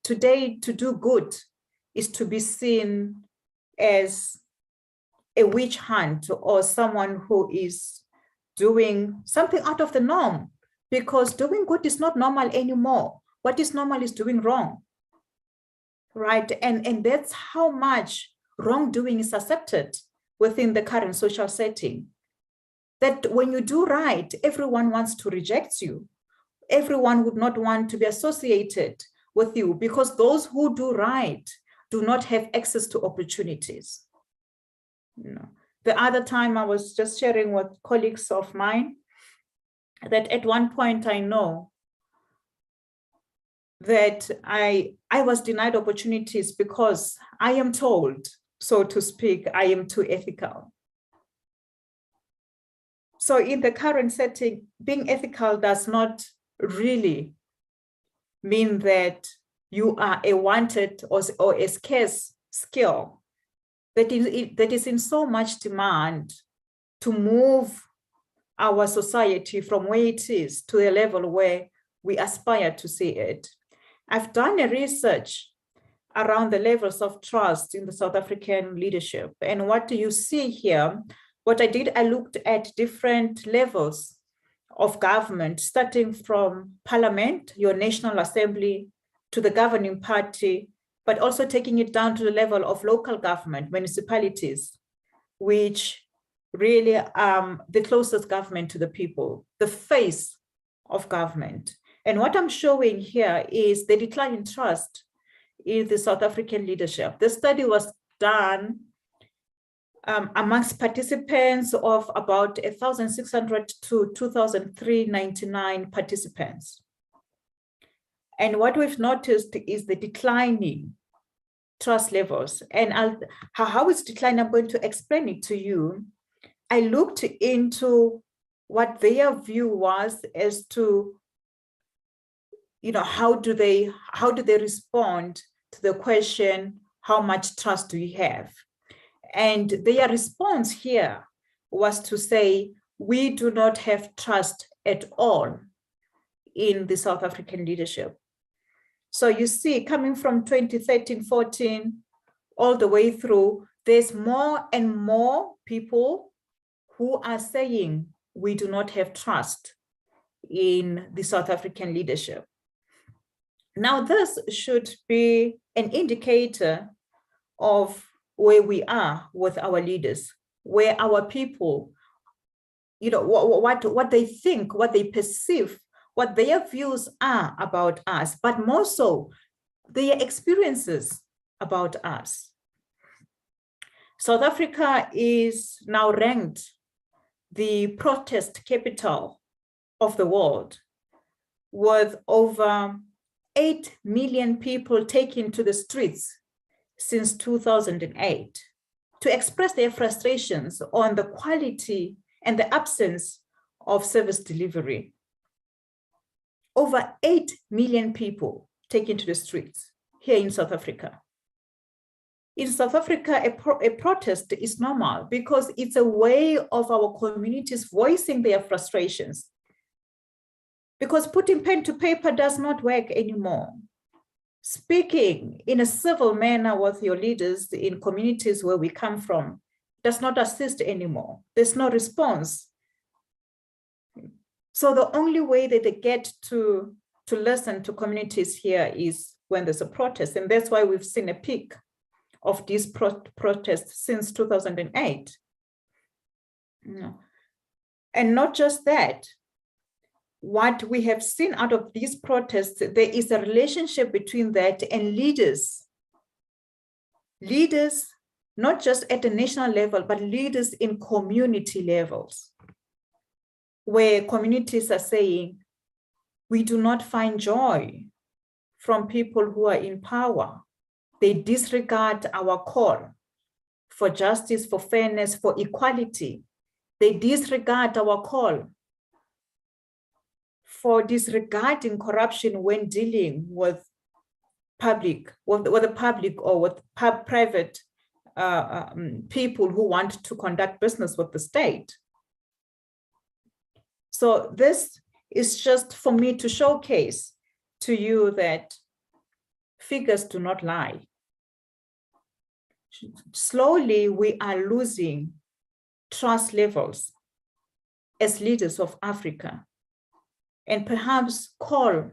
Speaker 2: Today, to do good is to be seen as a witch hunt or someone who is doing something out of the norm, because doing good is not normal anymore. What is normal is doing wrong, right? And that's how much wrongdoing is accepted within the current social setting. That when you do right, everyone wants to reject you. Everyone would not want to be associated with you, because those who do right do not have access to opportunities. The other time I was just sharing with colleagues of mine that at one point I know that I was denied opportunities because I am told, so to speak, I am too ethical. So in the current setting, being ethical does not really mean that you are a wanted or a scarce skill that is in so much demand to move our society from where it is to a level where we aspire to see it. I've done a research around the levels of trust in the South African leadership. And what do you see here? What I did, I looked at different levels of government, starting from Parliament, your National Assembly, to the governing party, but also taking it down to the level of local government, municipalities, which really the closest government to the people, the face of government. And what I'm showing here is the decline in trust in the South African leadership. The study was done amongst participants of about 1,600 to 2,399 participants. And what we've noticed is the declining trust levels. And how it's declining, I'm going to explain it to you. I looked into what their view was as to, how do they respond to the question, how much trust do we have? And their response here was to say, we do not have trust at all in the South African leadership. So you see, coming from 2013-14 all the way through, there's more and more people who are saying we do not have trust in the South African leadership. Now, this should be an indicator of where we are with our leaders, where our people, what they think, what they perceive, what their views are about us, but more so their experiences about us. South Africa is now ranked the protest capital of the world, with over 8 million people taken to the streets since 2008 to express their frustrations on the quality and the absence of service delivery. Over 8 million people taken to the streets here in South Africa. In South Africa, a protest is normal because it's a way of our communities voicing their frustrations. Because putting pen to paper does not work anymore. Speaking in a civil manner with your leaders in communities where we come from does not assist anymore. There's no response. So the only way that they get to listen to communities here is when there's a protest. And that's why we've seen a peak of these protests since 2008. And not just that, what we have seen out of these protests, there is a relationship between that and leaders. Leaders, not just at the national level, but leaders in community levels, where communities are saying, we do not find joy from people who are in power. They disregard our call for justice, for fairness, for equality. They disregard our call for disregarding corruption when dealing with the public or with private people who want to conduct business with the state. So this is just for me to showcase to you that figures do not lie. Slowly, we are losing trust levels as leaders of Africa, and perhaps call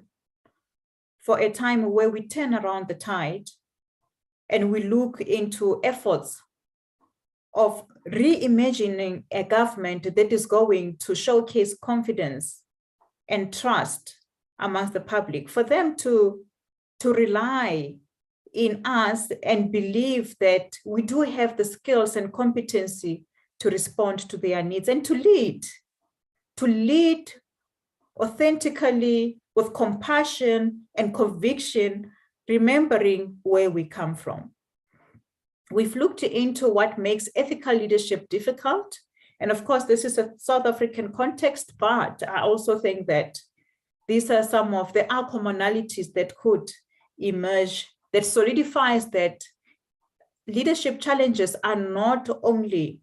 Speaker 2: for a time where we turn around the tide and we look into efforts of reimagining a government that is going to showcase confidence and trust amongst the public, for them to rely in us and believe that we do have the skills and competency to respond to their needs and to lead authentically with compassion and conviction, remembering where we come from. We've looked into what makes ethical leadership difficult. And of course, this is a South African context, but I also think that these are some of the commonalities that could emerge that solidifies that leadership challenges are not only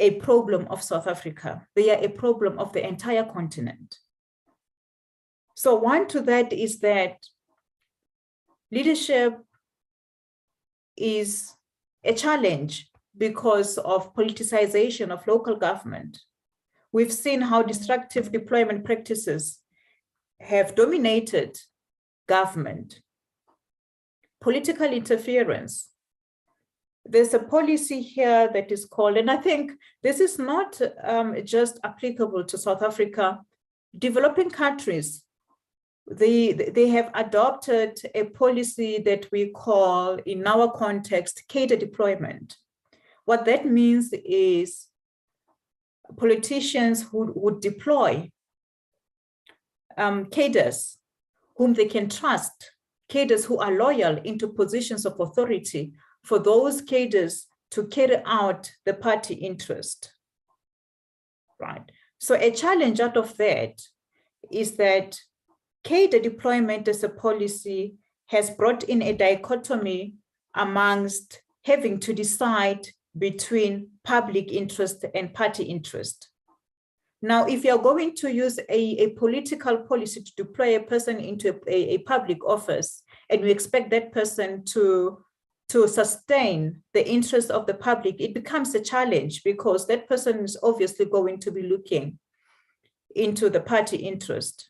Speaker 2: a problem of South Africa, they are a problem of the entire continent. So one to that is that leadership is a challenge because of politicization of local government. We've seen how destructive deployment practices have dominated government. Political interference. There's a policy here that is called, and I think this is not just applicable to South Africa, developing countries, they have adopted a policy that we call, in our context, cadre deployment. What that means is politicians who would deploy cadres whom they can trust, cadres who are loyal into positions of authority, for those cadres to carry out the party interest, right? So a challenge out of that is that cadre deployment as a policy has brought in a dichotomy amongst having to decide between public interest and party interest. Now, if you're going to use a political policy to deploy a person into a public office, and we expect that person to sustain the interest of the public, it becomes a challenge because that person is obviously going to be looking into the party interest.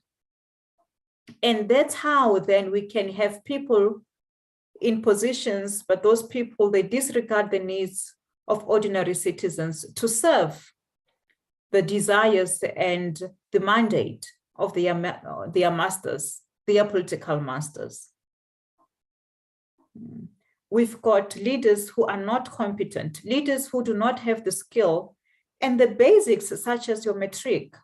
Speaker 2: And that's how then we can have people in positions, but those people, they disregard the needs of ordinary citizens to serve the desires and the mandate of their masters, their political masters. We've got leaders who are not competent, leaders who do not have the skill and the basics such as your matric.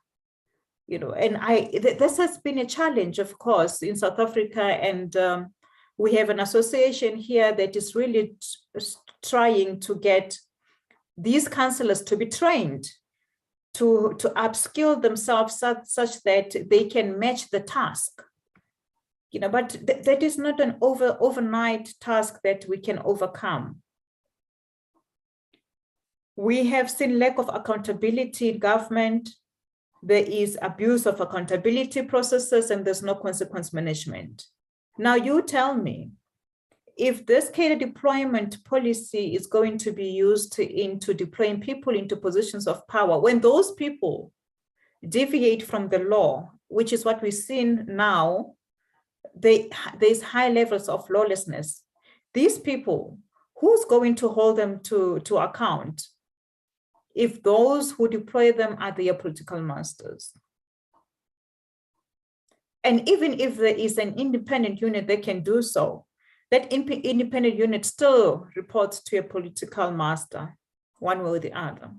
Speaker 2: You know, and this has been a challenge, of course, in South Africa, and we have an association here that is really trying to get these councillors to be trained to upskill themselves such that they can match the task. You know, but that is not an overnight task that we can overcome. We have seen lack of accountability in government. There is abuse of accountability processes and there's no consequence management. Now you tell me, if this cadre deployment policy is going to be used into deploying people into positions of power, when those people deviate from the law, which is what we've seen now, there's high levels of lawlessness. These people, who's going to hold them to account if those who deploy them are their political masters? And even if there is an independent unit that can do so, that independent unit still reports to a political master, one way or the other.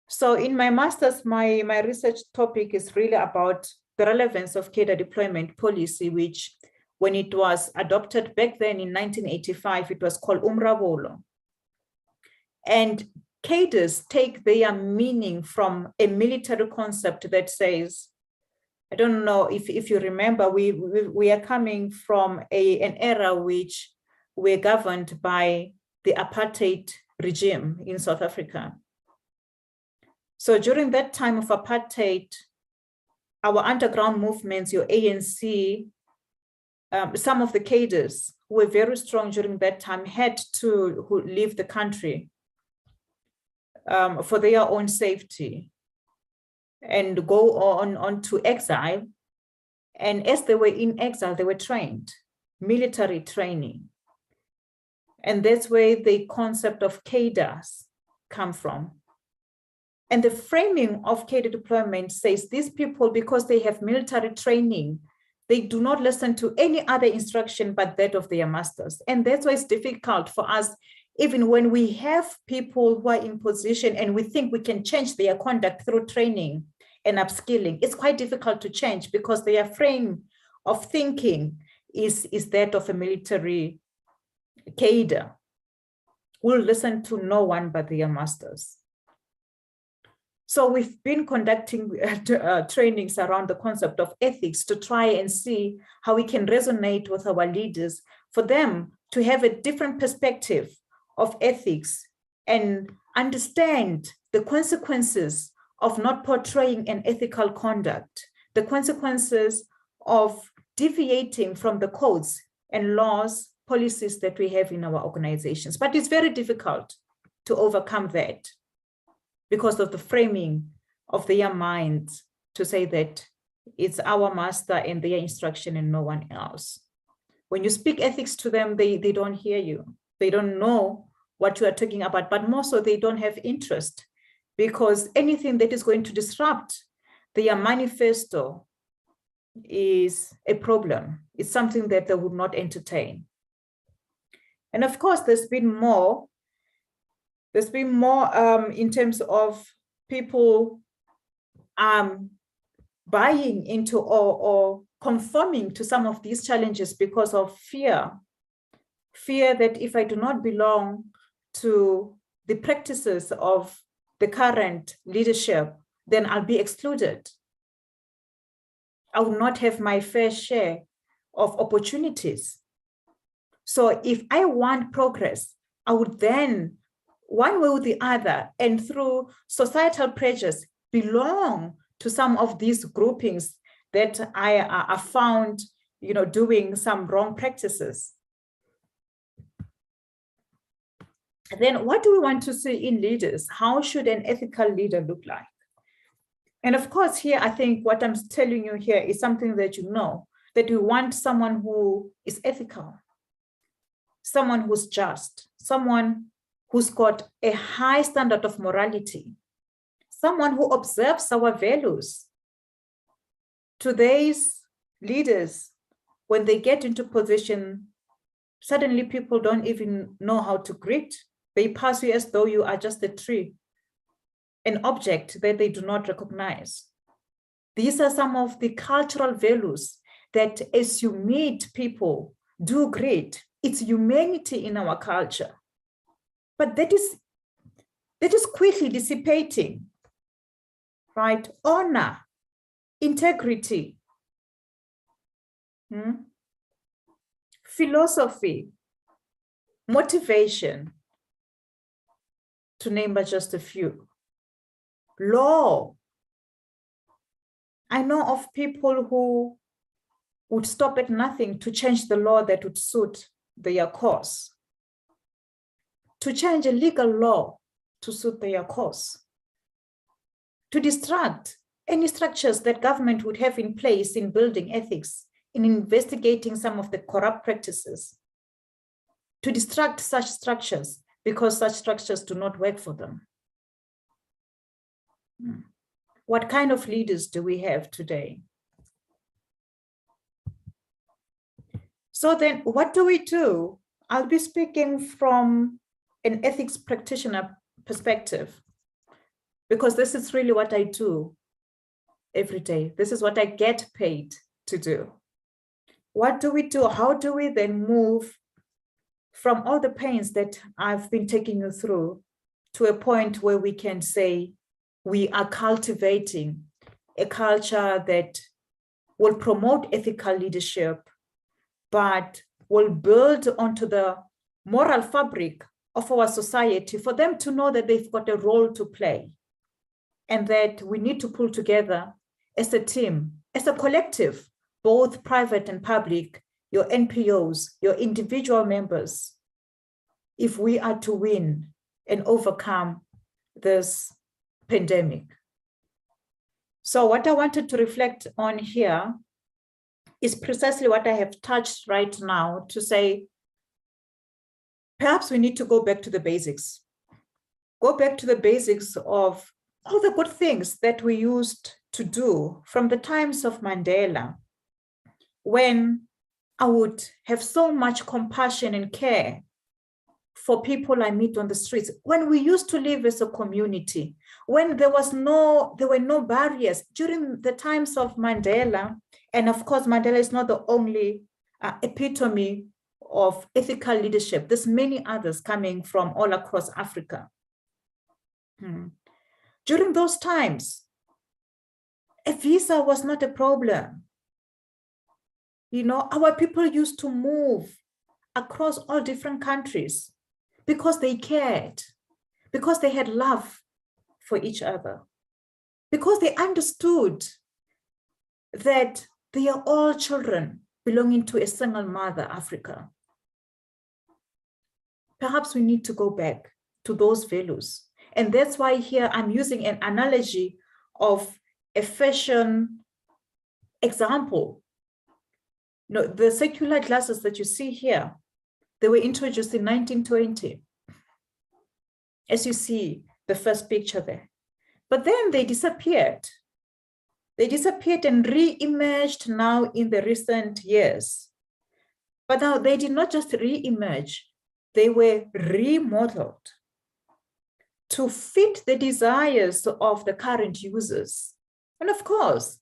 Speaker 2: So in my master's, my research topic is really about the relevance of cadre deployment policy, which when it was adopted back then in 1985, it was called Umrabolo. And cadres take their meaning from a military concept that says, I don't know if you remember, we are coming from an era which we're governed by the apartheid regime in South Africa. So during that time of apartheid, our underground movements, your ANC, some of the cadres who were very strong during that time had to leave the country for their own safety and go on to exile. And as they were in exile, they were trained, military training. And that's where the concept of cadres come from. And the framing of cadre deployment says these people, because they have military training, They do not listen to any other instruction but that of their masters. And that's why it's difficult for us, even when we have people who are in position and we think we can change their conduct through training and upskilling. It's quite difficult to change because their frame of thinking is that of a military cadre. Will listen to no one but their masters. So we've been conducting trainings around the concept of ethics to try and see how we can resonate with our leaders, for them to have a different perspective of ethics and understand the consequences of not portraying an ethical conduct, the consequences of deviating from the codes and laws, policies that we have in our organizations. But it's very difficult to overcome that because of the framing of their minds to say that it's our master and their instruction and no one else. When you speak ethics to them, they don't hear you. They don't know what you are talking about, but more so they don't have interest, because anything that is going to disrupt their manifesto is a problem. It's something that they would not entertain. And of course, there's been more in terms of people buying into or conforming to some of these challenges because of fear that if I do not belong to the practices of the current leadership, then I'll be excluded. I will not have my fair share of opportunities. So if I want progress, I would then, one way or the other, and through societal pressures, belong to some of these groupings that I found, doing some wrong practices. Then what do we want to see in leaders? How should an ethical leader look like? And of course, here, I think what I'm telling you here is something that you know, that we want someone who is ethical, someone who's just, someone who's got a high standard of morality, someone who observes our values. Today's leaders, when they get into position, suddenly people don't even know how to greet. They pass you as though you are just a tree, an object that they do not recognize. These are some of the cultural values that as you meet people, do greet. It's humanity in our culture. But that is quickly dissipating, right? Honor, integrity, philosophy, motivation, to name but just a few. Law. I know of people who would stop at nothing to change the law that would suit their cause, to change a legal law to suit their cause, to distract any structures that government would have in place in building ethics, in investigating some of the corrupt practices, to distract such structures because such structures do not work for them. What kind of leaders do we have today? So then what do we do? I'll be speaking from an ethics practitioner perspective, because this is really what I do every day. This is what I get paid to do. What do we do? How do we then move from all the pains that I've been taking you through to a point where we can say we are cultivating a culture that will promote ethical leadership, but will build onto the moral fabric of our society for them to know that they've got a role to play and that we need to pull together as a team, as a collective, both private and public, your NPOs, your individual members, if we are to win and overcome this pandemic. So what I wanted to reflect on here is precisely what I have touched right now, to say, perhaps we need to go back to the basics. Go back to the basics of all the good things that we used to do from the times of Mandela, when I would have so much compassion and care for people I meet on the streets, when we used to live as a community, when there were no barriers during the times of Mandela. And of course, Mandela is not the only epitome of ethical leadership. There's many others coming from all across Africa. During those times, a visa was not a problem. You know, our people used to move across all different countries because they cared, because they had love for each other, because they understood that they are all children belonging to a single mother, Africa. Perhaps we need to go back to those values. And that's why here I'm using an analogy of a fashion example. You know, the circular glasses that you see here, they were introduced in 1920. As you see the first picture there. But then they disappeared. They disappeared and re-emerged now in the recent years. But now they did not just re-emerge, they were remodeled to fit the desires of the current users. And of course,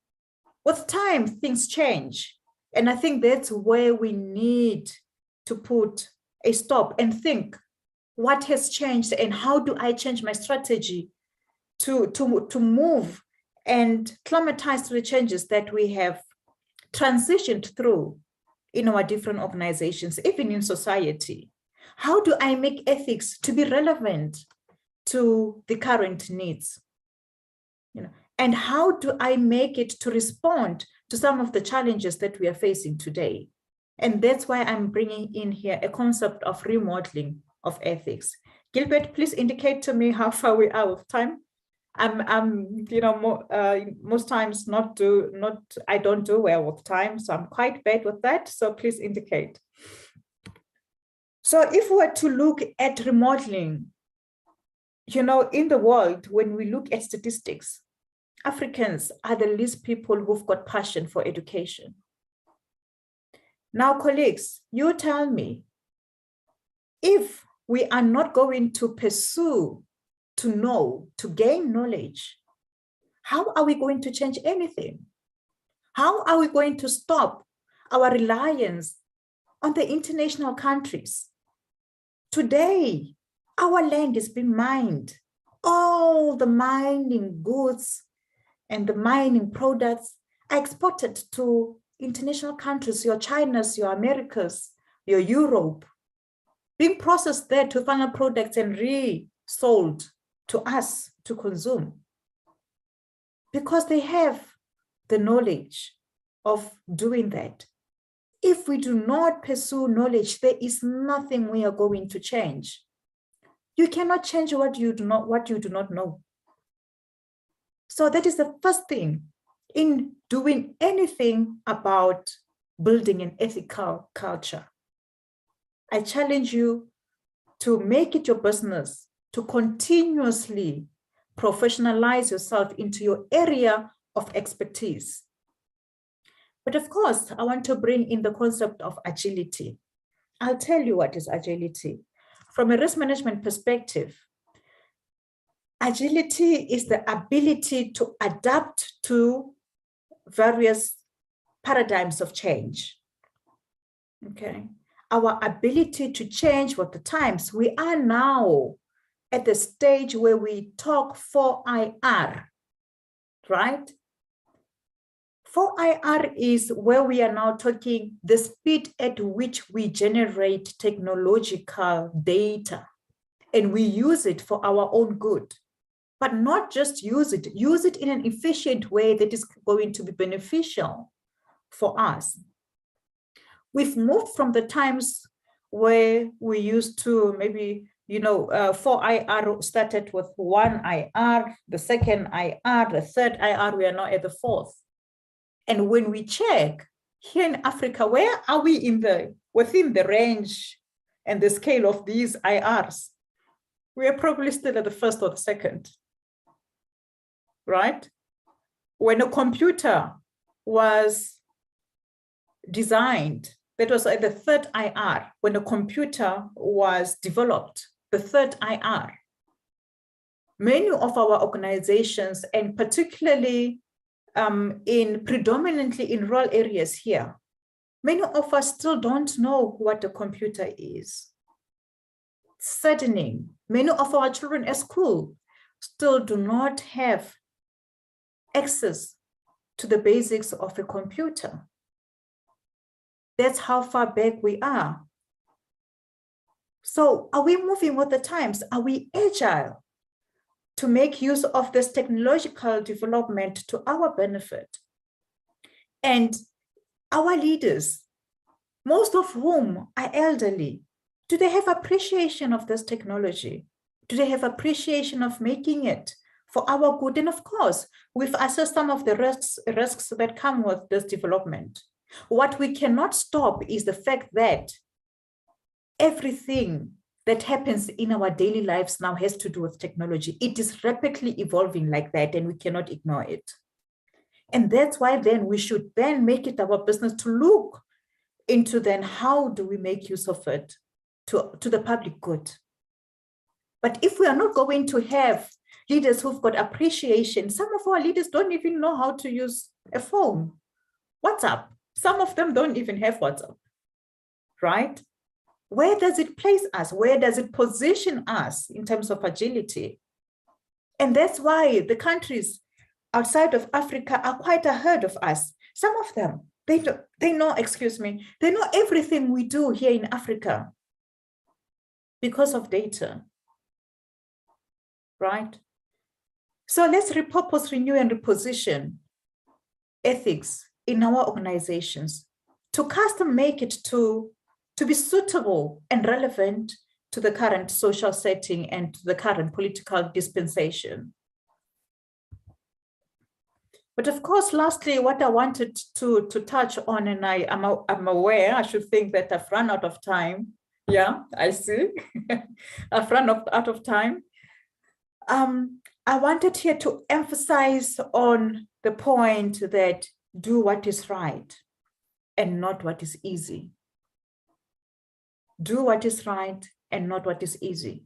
Speaker 2: with time, things change. And I think that's where we need to put a stop and think, what has changed and how do I change my strategy to move and climatize to the changes that we have transitioned through in our different organizations, even in society? How do I make ethics to be relevant to the current needs? You know, and how do I make it to respond to some of the challenges that we are facing today? And that's why I'm bringing in here a concept of remodeling of ethics. Gilbert, please indicate to me how far we are with time. You know, most times I don't do well with time, so I'm quite bad with that. So please indicate. So if we were to look at remodeling, you know, in the world, when we look at statistics, Africans are the least people who've got passion for education. Now, colleagues, you tell me, if we are not going to pursue, to know, to gain knowledge, how are we going to change anything? How are we going to stop our reliance on the international countries? Today, our land is being mined. All the mining goods and the mining products are exported to international countries, your Chinas, your Americas, your Europe, being processed there to final products and resold to us to consume, because they have the knowledge of doing that. If we do not pursue knowledge, there is nothing we are going to change. You cannot change what you do not know. So that is the first thing in doing anything about building an ethical culture. I challenge you to make it your business to continuously professionalize yourself into your area of expertise. But of course, I want to bring in the concept of agility. I'll tell you what is agility. From a risk management perspective, agility is the ability to adapt to various paradigms of change. Okay. Our ability to change with the times. We are now at the stage where we talk 4IR, right? 4IR is where we are now talking the speed at which we generate technological data, and we use it for our own good, but not just use it in an efficient way that is going to be beneficial for us. We've moved from the times where we used to maybe, 4IR started with 1IR, the second IR, the third IR, we are now at the fourth. And when we check here in Africa, where are we within the range and the scale of these IRs? We are probably still at the first or the second, right? When a computer was designed, that was the third IR, when the computer was developed, the third IR. Many of our organizations, and particularly predominantly in rural areas here, many of us still don't know what a computer is. Saddening, many of our children at school still do not have access to the basics of a computer. That's how far back we are. So are we moving with the times? Are we agile to make use of this technological development to our benefit? And our leaders, most of whom are elderly, do they have appreciation of this technology? Do they have appreciation of making it for our good? And of course, we've assessed some of the risks that come with this development. What we cannot stop is the fact that everything that happens in our daily lives now has to do with technology. It is rapidly evolving like that, and we cannot ignore it. And that's why then we should then make it our business to look into then how do we make use of it to the public good. But if we are not going to have leaders who've got appreciation, some of our leaders don't even know how to use a phone, WhatsApp. Some of them don't even have WhatsApp, right? Where does it place us? Where does it position us in terms of agility? And that's why the countries outside of Africa are quite ahead of us. Some of them, they know everything we do here in Africa because of data, right? So let's repurpose, renew, and reposition ethics in our organizations to custom make it to be suitable and relevant to the current social setting and to the current political dispensation. But of course, lastly, what I wanted to touch on, and I'm aware, I should think that I've run out of time. Yeah, I see. I've run out of time. I wanted here to emphasize on the point that do what is right and not what is easy. Do what is right and not what is easy.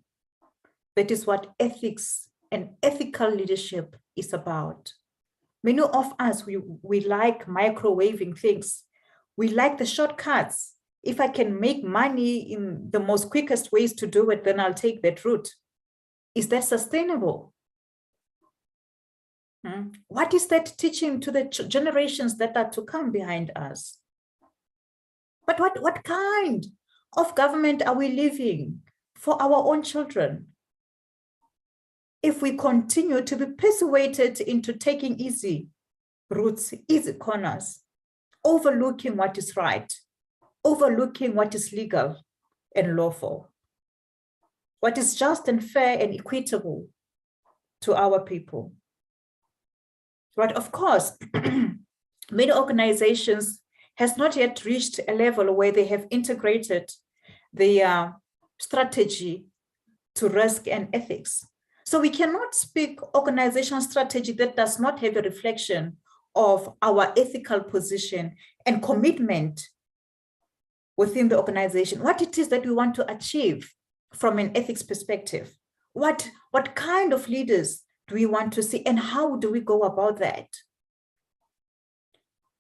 Speaker 2: That is what ethics and ethical leadership is about. Many of us, we like microwaving things. We like the shortcuts. If I can make money in the most quickest ways to do it, then I'll take that route. Is that sustainable? What is that teaching to the generations that are to come behind us? But what kind of government are we living for our own children if we continue to be persuaded into taking easy routes, easy corners, overlooking what is right, overlooking what is legal and lawful, what is just and fair and equitable to our people? But of course, many organizations has not yet reached a level where they have integrated their strategy to risk and ethics. So we cannot speak organizational strategy that does not have a reflection of our ethical position and commitment within the organization, what it is that we want to achieve from an ethics perspective. What kind of leaders do we want to see, and how do we go about that?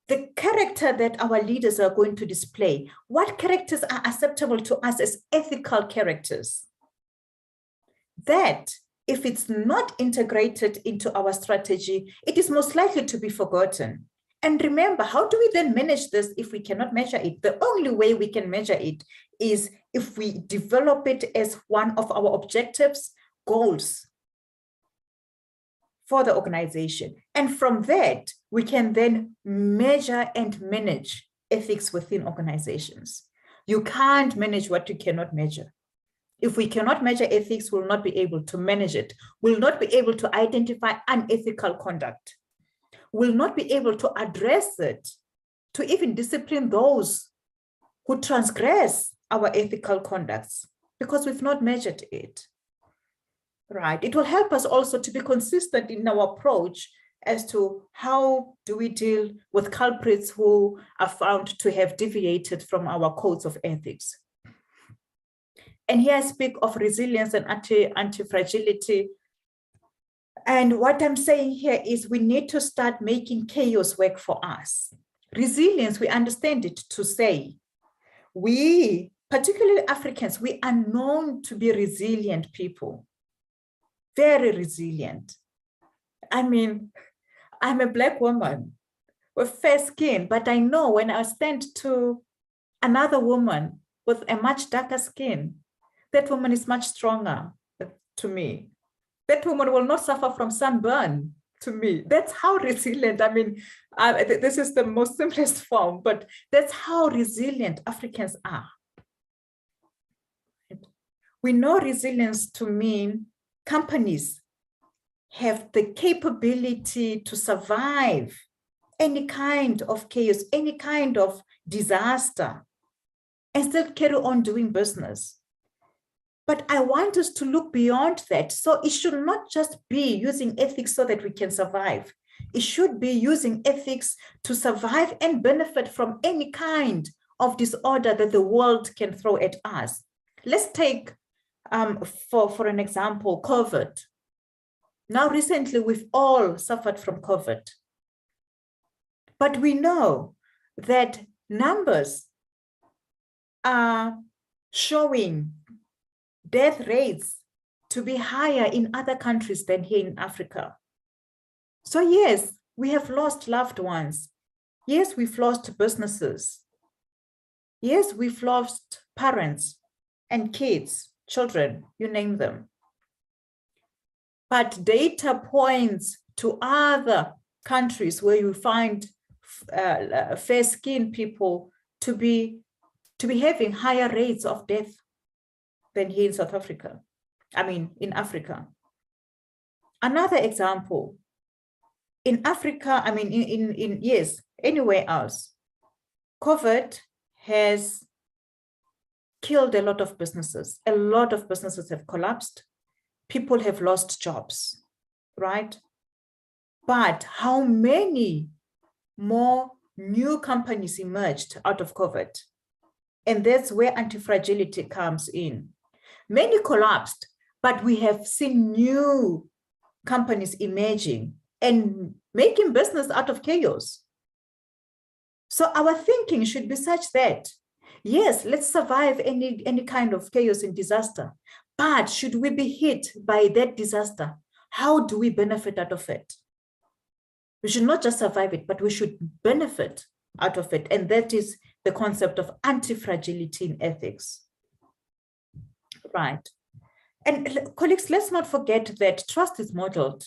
Speaker 2: The character that our leaders are going to display, what characters are acceptable to us as ethical characters? That, if it's not integrated into our strategy, it is most likely to be forgotten. And remember, how do we then manage this if we cannot measure it? The only way we can measure it is if we develop it as one of our objectives, goals for the organization. And from that, we can then measure and manage ethics within organizations. You can't manage what you cannot measure. If we cannot measure ethics, we'll not be able to manage it. We'll not be able to identify unethical conduct. We'll not be able to address it, to even discipline those who transgress our ethical conducts, because we've not measured it. Right. It will help us also to be consistent in our approach as to how do we deal with culprits who are found to have deviated from our codes of ethics. And here I speak of resilience and anti-fragility. And what I'm saying here is we need to start making chaos work for us. Resilience, we understand it to say, we, particularly Africans, we are known to be resilient people, very resilient. I mean, I'm a Black woman with fair skin, but I know when I stand to another woman with a much darker skin, that woman is much stronger to me. That woman will not suffer from sunburn to me. That's how resilient, I mean, this is the most simplest form, but that's how resilient Africans are. We know resilience to mean companies have the capability to survive any kind of chaos, any kind of disaster, and still carry on doing business. But I want us to look beyond that. So it should not just be using ethics so that we can survive. It should be using ethics to survive and benefit from any kind of disorder that the world can throw at us. Let's take, for an example, COVID. Now, recently, we've all suffered from COVID. But we know that numbers are showing death rates to be higher in other countries than here in Africa. So yes, we have lost loved ones. Yes, we've lost businesses. Yes, we've lost parents and kids, children, you name them. But data points to other countries where you find fair-skinned people to be having higher rates of death than here in South Africa, I mean, in Africa. Another example, in Africa, I mean, yes, anywhere else, COVID has killed a lot of businesses. A lot of businesses have collapsed. People have lost jobs, right? But how many more new companies emerged out of COVID? And that's where anti-fragility comes in. Many collapsed, but we have seen new companies emerging and making business out of chaos. So our thinking should be such that, yes, let's survive any kind of chaos and disaster, but should we be hit by that disaster, how do we benefit out of it? We should not just survive it, but we should benefit out of it. And that is the concept of anti-fragility in ethics. Right. And colleagues, let's not forget that trust is modeled.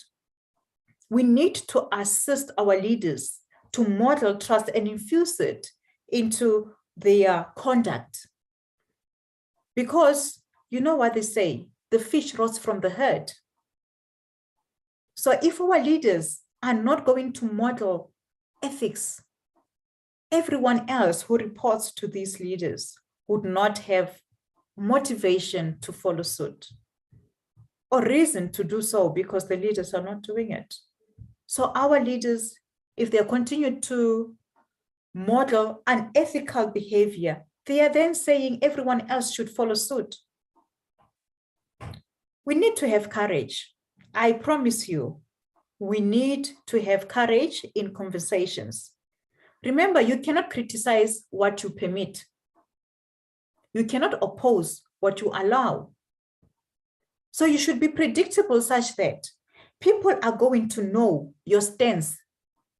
Speaker 2: We need to assist our leaders to model trust and infuse it into their conduct. Because you know what they say, the fish rots from the head. So if our leaders are not going to model ethics, everyone else who reports to these leaders would not have motivation to follow suit or reason to do so because the leaders are not doing it. So our leaders, if they continue to model unethical behavior, they are then saying everyone else should follow suit. We need to have courage. I promise you, we need to have courage in conversations. Remember, you cannot criticize what you permit. You cannot oppose what you allow. So you should be predictable such that people are going to know your stance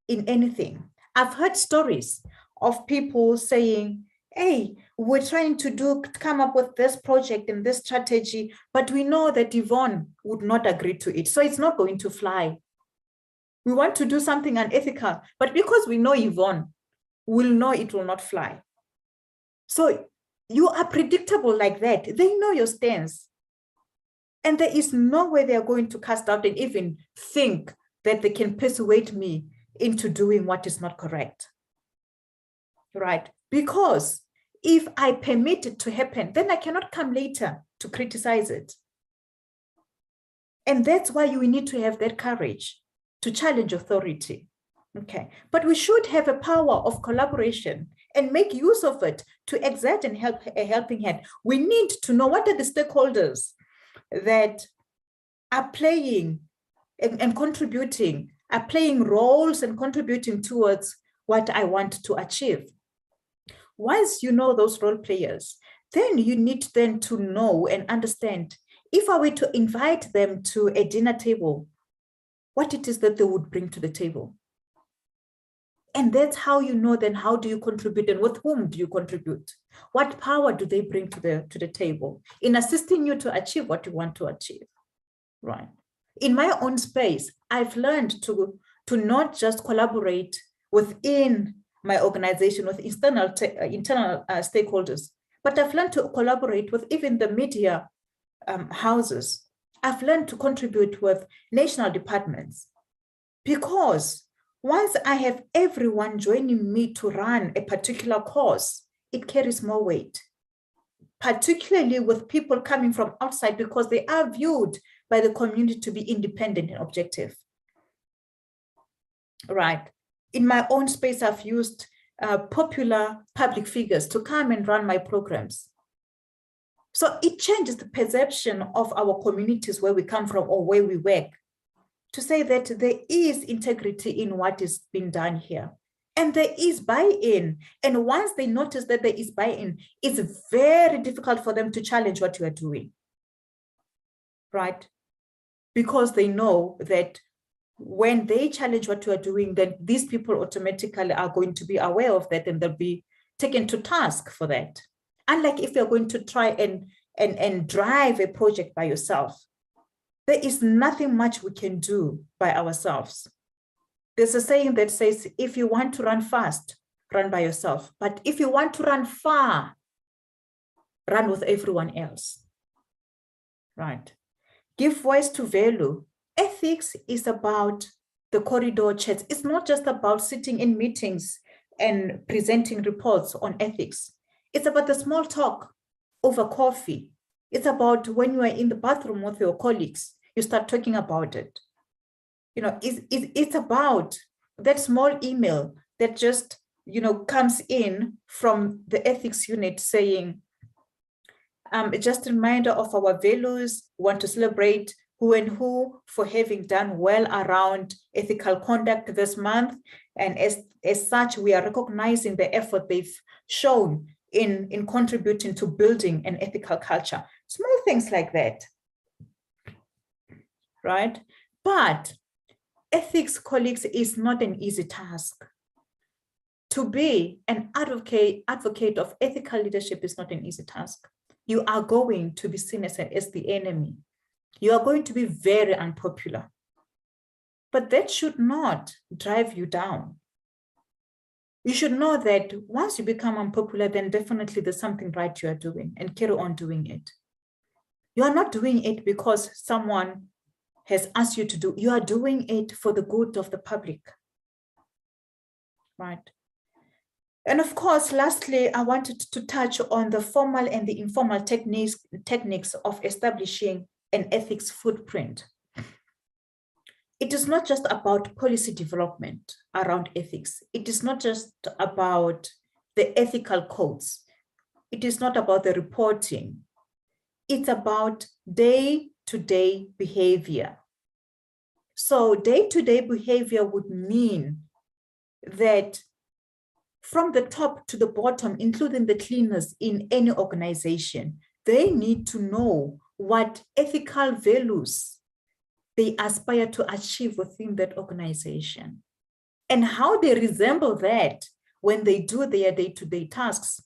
Speaker 2: in anything. I've heard stories of people saying, hey, we're trying to come up with this project and this strategy, but we know that Yvonne would not agree to it, so it's not going to fly. We want to do something unethical, but because we know Yvonne, we'll know it will not fly. So you are predictable like that. They know your stance. And there is no way they are going to cast out and even think that they can persuade me into doing what is not correct. Right? Because if I permit it to happen, then I cannot come later to criticize it. And that's why we need to have that courage to challenge authority. Okay, but we should have a power of collaboration and make use of it to exert and help a helping hand. We need to know what are the stakeholders that are playing and contributing, are playing roles and contributing towards what I want to achieve. Once you know those role players, then you need then to know and understand, if I were to invite them to a dinner table, what it is that they would bring to the table. And that's how you know then how do you contribute and with whom do you contribute? What power do they bring to the table in assisting you to achieve what you want to achieve, right? In my own space, I've learned to not just collaborate within my organization with internal stakeholders, but I've learned to collaborate with even the media houses. I've learned to contribute with national departments, because once I have everyone joining me to run a particular cause, it carries more weight, particularly with people coming from outside, because they are viewed by the community to be independent and objective. Right. In my own space, I've used popular public figures to come and run my programs. So it changes the perception of our communities where we come from or where we work, to say that there is integrity in what is being done here. And there is buy-in. And once they notice that there is buy-in, it's very difficult for them to challenge what you are doing, right? Because they know that when they challenge what you are doing, then these people automatically are going to be aware of that and they'll be taken to task for that. Unlike if you're going to try and drive a project by yourself, there is nothing much we can do by ourselves. There's a saying that says, if you want to run fast, run by yourself. But if you want to run far, run with everyone else, right? Give voice to value. Ethics is about the corridor chats. It's not just about sitting in meetings and presenting reports on ethics. It's about the small talk over coffee. It's about when you are in the bathroom with your colleagues, you start talking about it. You know, it's about that small email that just, you know, comes in from the ethics unit saying, just a reminder of our values, want to celebrate who and who for having done well around ethical conduct this month. And as such, we are recognizing the effort they've shown in contributing to building an ethical culture. Small things like that, right? But ethics, colleagues, is not an easy task. To be an advocate of ethical leadership is not an easy task. You are going to be seen as the enemy. You are going to be very unpopular. But that should not drive you down. You should know that once you become unpopular, then definitely there's something right you are doing, and carry on doing it. You are not doing it because someone has asked you to do. You are doing it for the good of the public, right? And of course, lastly, I wanted to touch on the formal and the informal techniques of establishing an ethics footprint. It is not just about policy development around ethics. It is not just about the ethical codes. It is not about the reporting. It's about day-to-day behavior. So day-to-day behavior would mean that from the top to the bottom, including the cleaners in any organization, they need to know what ethical values they aspire to achieve within that organization and how they resemble that when they do their day-to-day tasks.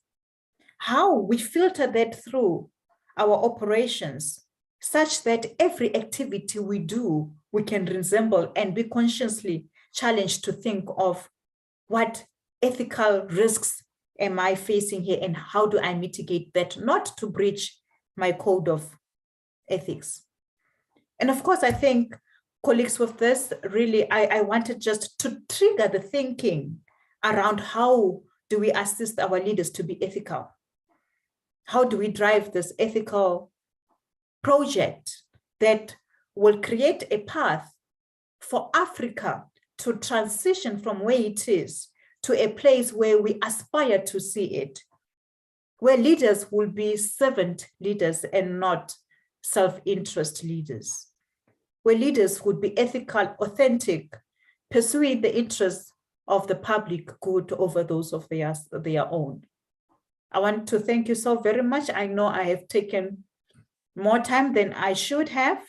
Speaker 2: How we filter that through our operations such that every activity we do, we can resemble and be consciously challenged to think of what ethical risks am I facing here and how do I mitigate that, not to breach my code of ethics. And of course, I think, colleagues, with this, really, I wanted just to trigger the thinking around how do we assist our leaders to be ethical? How do we drive this ethical project that will create a path for Africa to transition from where it is to a place where we aspire to see it, where leaders will be servant leaders and not self-interest leaders, where leaders would be ethical, authentic, pursuing the interests of the public good over those of their own. I want to thank you so very much. I know I have taken more time than I should have.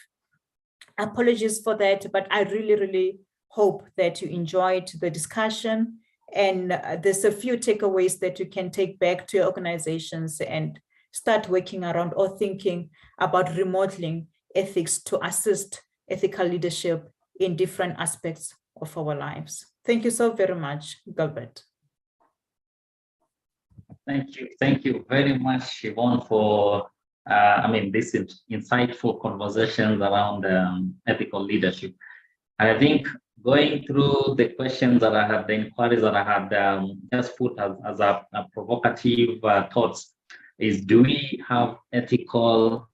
Speaker 2: Apologies for that, but I really, really hope that you enjoyed the discussion, and there's a few takeaways that you can take back to your organizations and start working around or thinking about remodeling ethics to assist ethical leadership in different aspects of our lives. Thank you so very much, Gilbert.
Speaker 3: Thank you very much, Yvonne, for this insightful conversations around ethical leadership. I think going through the questions that I had, the inquiries that I had just put as a provocative thoughts is, do we have ethical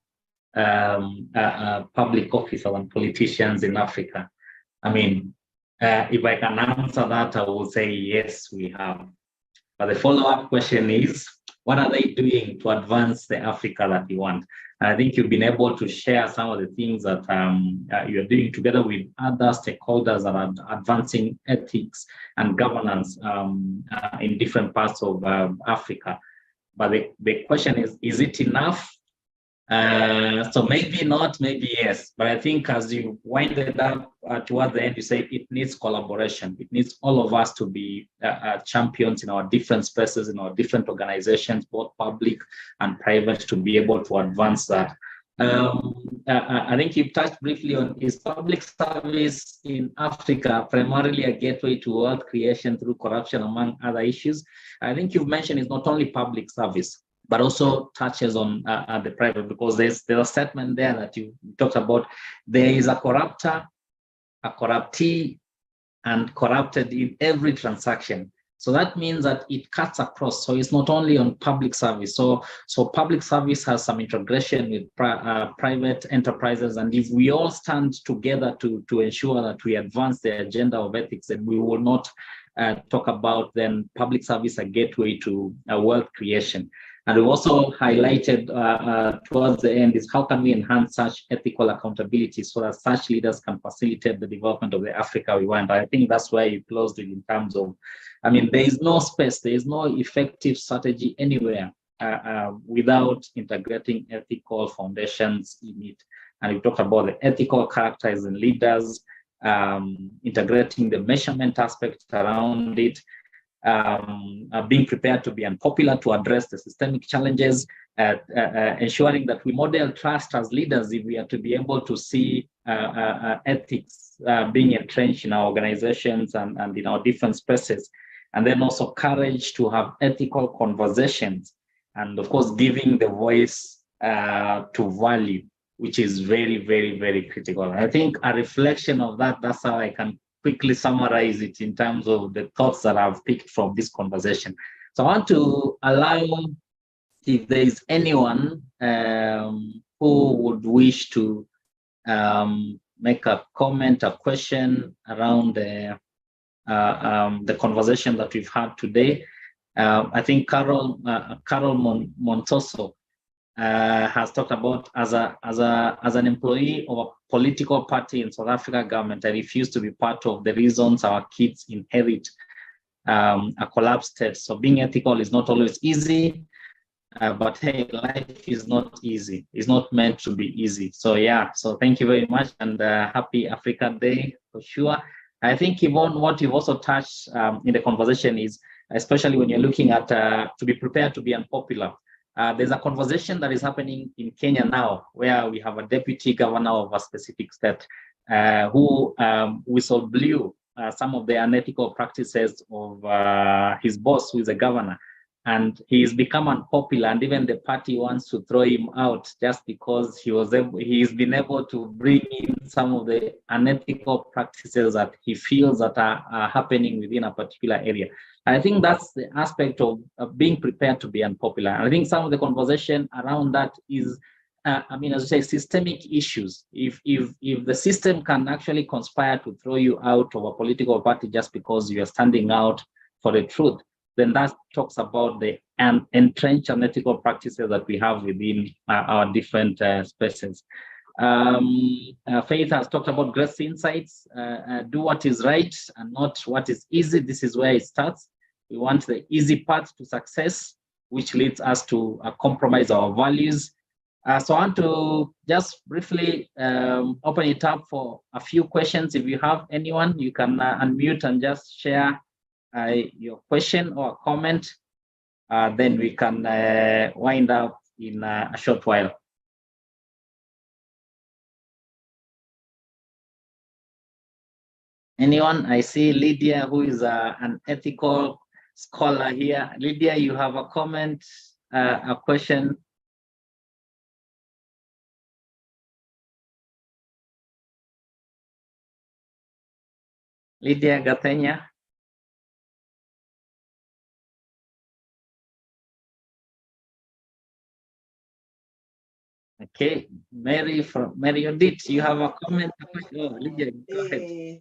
Speaker 3: public officers and politicians in Africa? If I can answer that, I will say yes, we have. But the follow-up question is, what are they doing to advance the Africa that we want? And I think you've been able to share some of the things that you're doing together with other stakeholders that are advancing ethics and governance in different parts of Africa. But the question is it enough? So maybe not, maybe yes. But I think as you wind it up towards the end, you say it needs collaboration. It needs all of us to be champions in our different spaces, in our different organizations, both public and private, to be able to advance that. I think you've touched briefly on, is public service in Africa primarily a gateway to wealth creation through corruption, among other issues? I think you've mentioned it's not only public service, but also touches on the private, because there's a statement there that you talked about. There is a corruptor, a corruptee, and corrupted in every transaction. So that means that it cuts across. So it's not only on public service. So public service has some integration with private enterprises. And if we all stand together to ensure that we advance the agenda of ethics, then we will not talk about then public service a gateway to wealth creation. And we've also highlighted towards the end is, how can we enhance such ethical accountability so that such leaders can facilitate the development of the Africa we want? I think that's where you closed it in terms of, there is no space, there is no effective strategy anywhere without integrating ethical foundations in it. And we talked about the ethical characters in leaders, integrating the measurement aspect around it, being prepared to be unpopular to address the systemic challenges, ensuring that we model trust as leaders if we are to be able to see ethics being entrenched in our organizations and in our different spaces. And then also courage to have ethical conversations, and of course, giving the voice to value, which is very, very, very critical. I think a reflection of that, that's how I can quickly summarize it in terms of the thoughts that I've picked from this conversation. So I want to allow, if there is anyone who would wish to make a comment, a question around the conversation that we've had today. I think Carol Montoso has talked about, as an employee of a political party in South Africa government, I refuse to be part of the reasons our kids inherit a collapsed state. So being ethical is not always easy, but hey, life is not easy. It's not meant to be easy. So yeah, so thank you very much, and happy Africa Day for sure. I think, Yvonne, what you've also touched in the conversation is, especially when you're looking at to be prepared to be unpopular. There's a conversation that is happening in Kenya now, where we have a deputy governor of a specific state who whistle blew some of the unethical practices of his boss, who is a governor. And he's become unpopular, and even the party wants to throw him out just because he's been able to bring in some of the unethical practices that he feels that are happening within a particular area. I think that's the aspect of being prepared to be unpopular. And I think some of the conversation around that is I mean, as you say, systemic issues. If the system can actually conspire to throw you out of a political party just because you are standing out for the truth, then that talks about the entrenched unethical practices that we have within our different spaces. Faith has talked about grace insights. Do what is right and not what is easy. This is where it starts. We want the easy path to success, which leads us to compromise our values. So I want to just briefly open it up for a few questions. If you have anyone, you can unmute and just share your question or comment. Then we can wind up in a short while. Anyone? I see Lydia, who is an ethical scholar here. Lydia, you have a comment, a question? Lydia Gatenya. Okay, Mary Odit, you have a comment? Oh, Lydia, go ahead.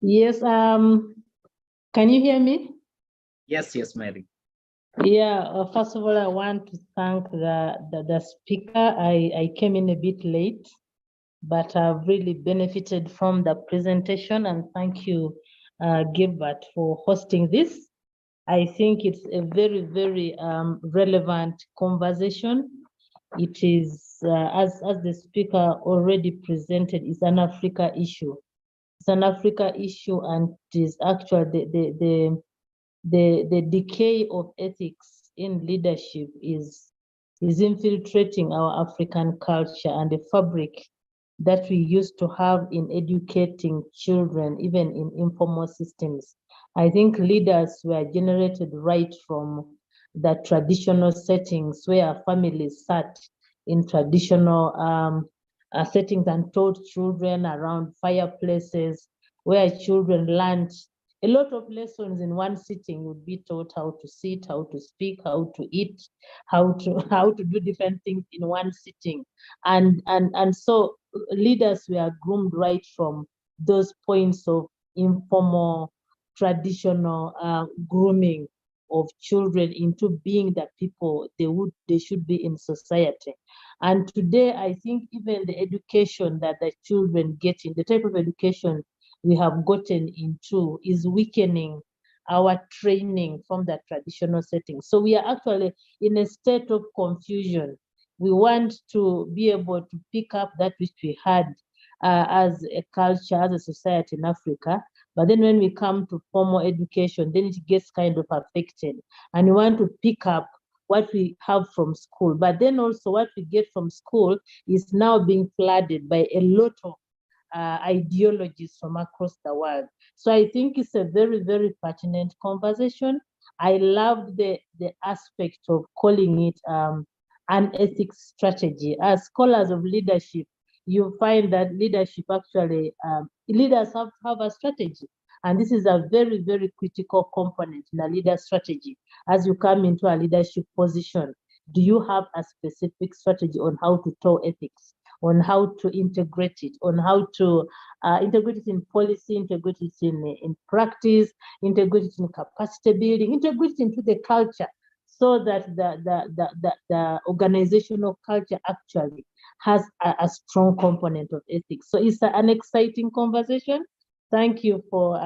Speaker 7: Yes, can you hear me?
Speaker 3: Yes, Mary.
Speaker 7: Yeah, first of all, I want to thank the speaker. I came in a bit late, but I've really benefited from the presentation, and thank you, Gilbert, for hosting this. I think it's a very, very relevant conversation. It is, as the speaker already presented, it's an Africa issue. It's an Africa issue, and it is actually the decay of ethics in leadership is infiltrating our African culture and the fabric that we used to have in educating children, even in informal systems. I think leaders were generated right from the traditional settings where families sat in traditional settings and taught children around fireplaces, where children learned a lot of lessons in one sitting. Would be taught how to sit, how to speak, how to eat, how to do different things in one sitting. And so leaders were groomed right from those points of informal, traditional grooming of children into being the people they should be in society. And today, I think even the education that the children get in, the type of education we have gotten into, is weakening our training from the traditional setting. So we are actually in a state of confusion. We want to be able to pick up that which we had as a culture, as a society in Africa. But then when we come to formal education, then it gets kind of affected. And we want to pick up what we have from school. But then also what we get from school is now being flooded by a lot of ideologies from across the world. So I think it's a very, very pertinent conversation. I love the aspect of calling it an ethics strategy. As scholars of leadership, you find that leadership actually, leaders have a strategy. And this is a very, very critical component in a leader strategy. As you come into a leadership position, do you have a specific strategy on how to tell ethics, on how to integrate it, on how to integrate it in policy, integrate it in practice, integrate it in capacity building, integrate it into the culture, so that the organizational culture actually has a strong component of ethics. So it's an exciting conversation. Thank you for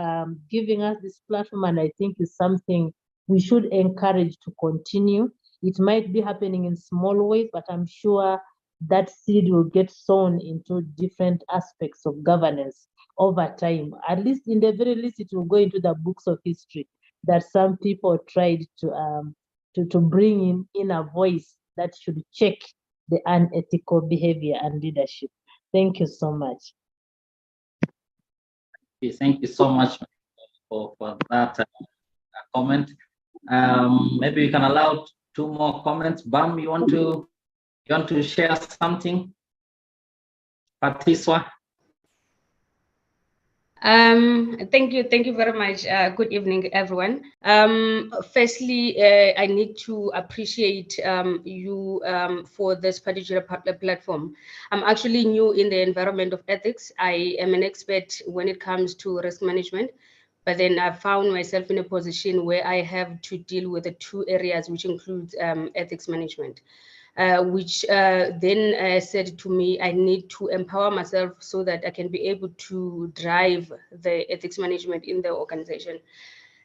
Speaker 7: giving us this platform, and I think it's something we should encourage to continue. It might be happening in small ways, but I'm sure that seed will get sown into different aspects of governance over time. At least, in the very least, it will go into the books of history that some people tried to bring in a voice that should check the unethical behavior and leadership. Thank you so much.
Speaker 3: Thank you so much for that comment. Maybe we can allow 2 more comments. Bam, you want to share something? Patiswa?
Speaker 8: Thank you very much. Good evening, everyone. Firstly, I need to appreciate you for this particular platform. I'm actually new in the environment of ethics. I am an expert when it comes to risk management, but then I found myself in a position where I have to deal with the two areas, which includes ethics management. Which then said to me, I need to empower myself so that I can be able to drive the ethics management in the organization.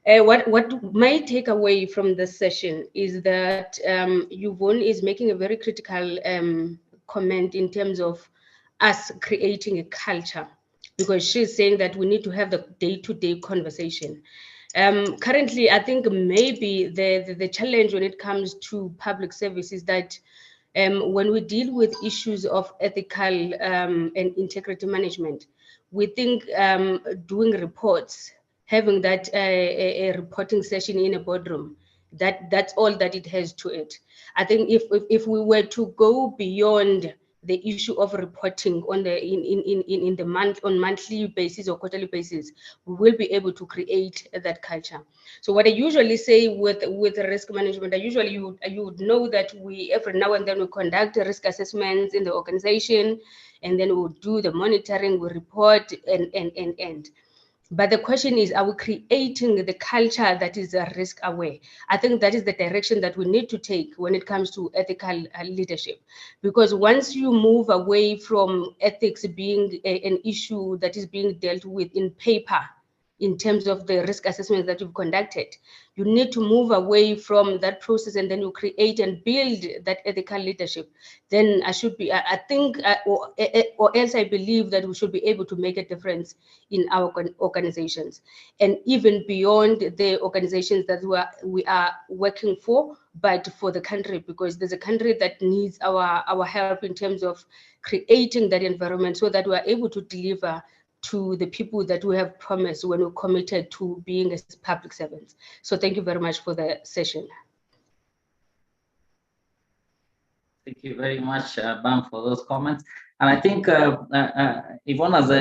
Speaker 8: What my takeaway from this session is that Yvonne is making a very critical comment in terms of us creating a culture, because she's saying that we need to have the day-to-day conversation. Currently, I think maybe the challenge when it comes to public service is that when we deal with issues of ethical and integrity management, we think doing reports, having that a reporting session in a boardroom, that's all that it has to it. I think if we were to go beyond the issue of reporting on the in the monthly basis or quarterly basis, we will be able to create that culture. So what I usually say with risk management, you would know that we every now and then we conduct risk assessments in the organization, and then we'll do the monitoring, we report, and. But the question is, are we creating the culture that is risk aware? I think that is the direction that we need to take when it comes to ethical leadership. Because once you move away from ethics being an issue that is being dealt with in paper, in terms of the risk assessments that you've conducted, you need to move away from that process, and then you create and build that ethical leadership. Then I think, or else I believe that we should be able to make a difference in our organizations, and even beyond the organizations that we are working for, but for the country, because there's a country that needs our help in terms of creating that environment so that we are able to deliver to the people that we have promised when we're committed to being as public servants. So thank you very much for the session.
Speaker 3: Thank you very much, Bam, for those comments. And I think, Yvonne, as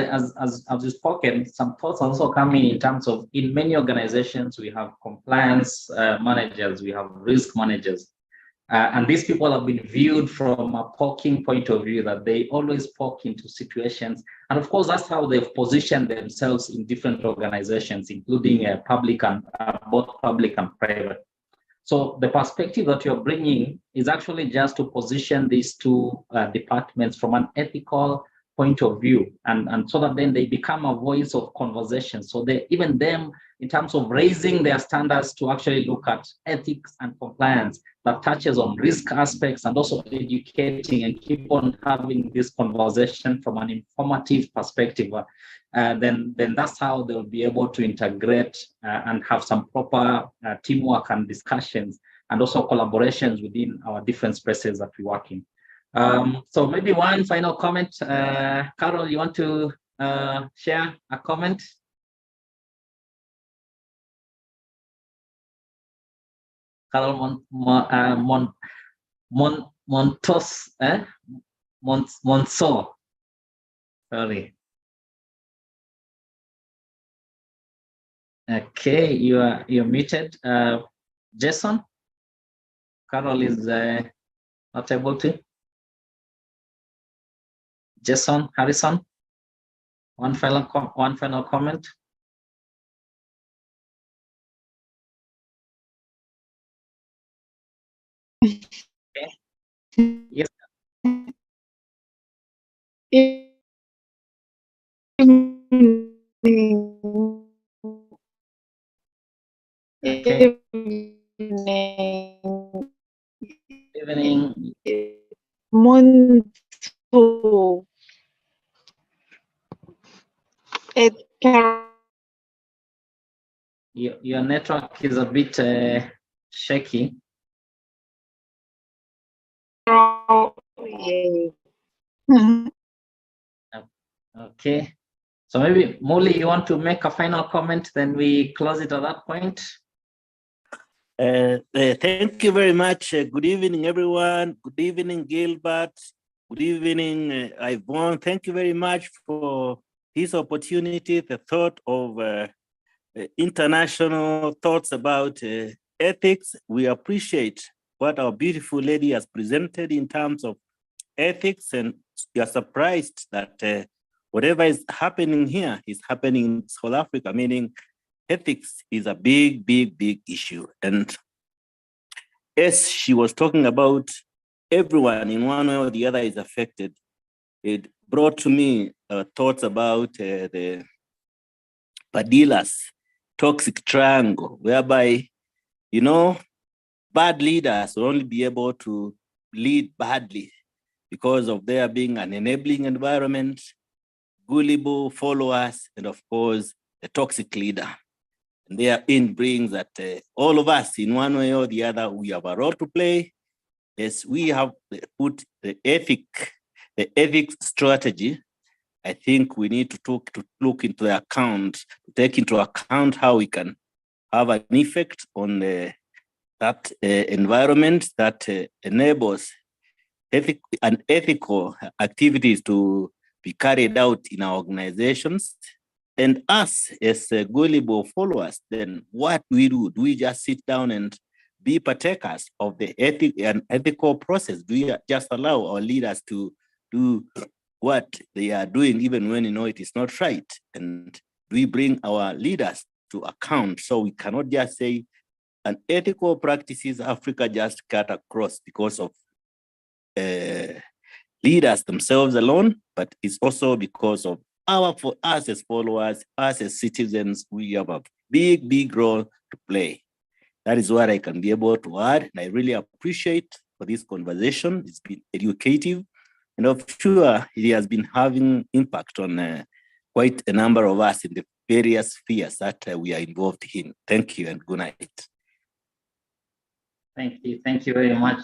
Speaker 3: you've spoken, some thoughts also coming in terms of, in many organizations, we have compliance managers, we have risk managers. And these people have been viewed from a poking point of view, that they always poke into situations. And of course, that's how they've positioned themselves in different organizations, including public and both public and private. So the perspective that you're bringing is actually just to position these two departments from an ethical point of view, and so that then they become a voice of conversation. So they, even them, in terms of raising their standards to actually look at ethics and compliance that touches on risk aspects, and also educating and keep on having this conversation from an informative perspective, then that's how they'll be able to integrate and have some proper teamwork and discussions, and also collaborations within our different spaces that we work in. So maybe one final comment. Carol, you want to share a comment? Carol Monso. Sorry. Okay, you're muted. Jason? Carol is not able to. Jason Harrison, one final comment. Okay. Yes. Okay. Evening.
Speaker 9: Monto.
Speaker 3: Your network is a bit shaky. Okay. So maybe, Molly, you want to make a final comment, then we close it at that point.
Speaker 10: Thank you very much. Good evening, everyone. Good evening, Gilbert. Good evening, Yvonne. Thank you very much for this opportunity, the thought of international thoughts about ethics. We appreciate what our beautiful lady has presented in terms of ethics, and you are surprised that whatever is happening here is happening in South Africa, meaning ethics is a big, big, big issue. And as she was talking about, everyone in one way or the other is affected. It brought to me thoughts about the Padilla's toxic triangle, whereby, bad leaders will only be able to lead badly because of there being an enabling environment, gullible followers, and of course, a toxic leader. And therein brings that all of us, in one way or the other, we have a role to play. As we have put the ethics strategy, I think we need to look into the account, to take into account how we can have an effect on that environment that enables ethical activities to be carried out in our organizations. And us as gullible followers, then what we do we just sit down and be partakers of the ethical process? Do we just allow our leaders to do what they are doing, even when it is not right? And do we bring our leaders to account? So we cannot just say an ethical practices Africa just cut across because of leaders themselves alone, but it's also because of for us as followers, us as citizens, we have a big, big role to play. That is what I can be able to add. And I really appreciate for this conversation. It's been educative. And I'm sure it has been having impact on quite a number of us in the various spheres that we are involved in. Thank you and good night.
Speaker 3: Thank you. Thank you very much.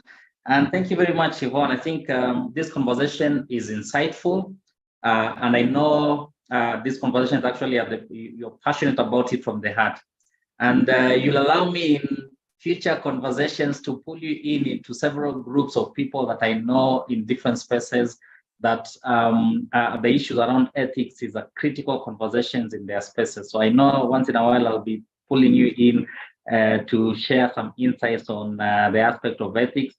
Speaker 3: And thank you very much, Yvonne. I think this conversation is insightful. And I know this conversation is actually you're passionate about it from the heart. And you'll allow me in future conversations to pull you into several groups of people that I know in different spaces that the issues around ethics is a critical conversations in their spaces. So I know once in a while I'll be pulling you in to share some insights on the aspect of ethics.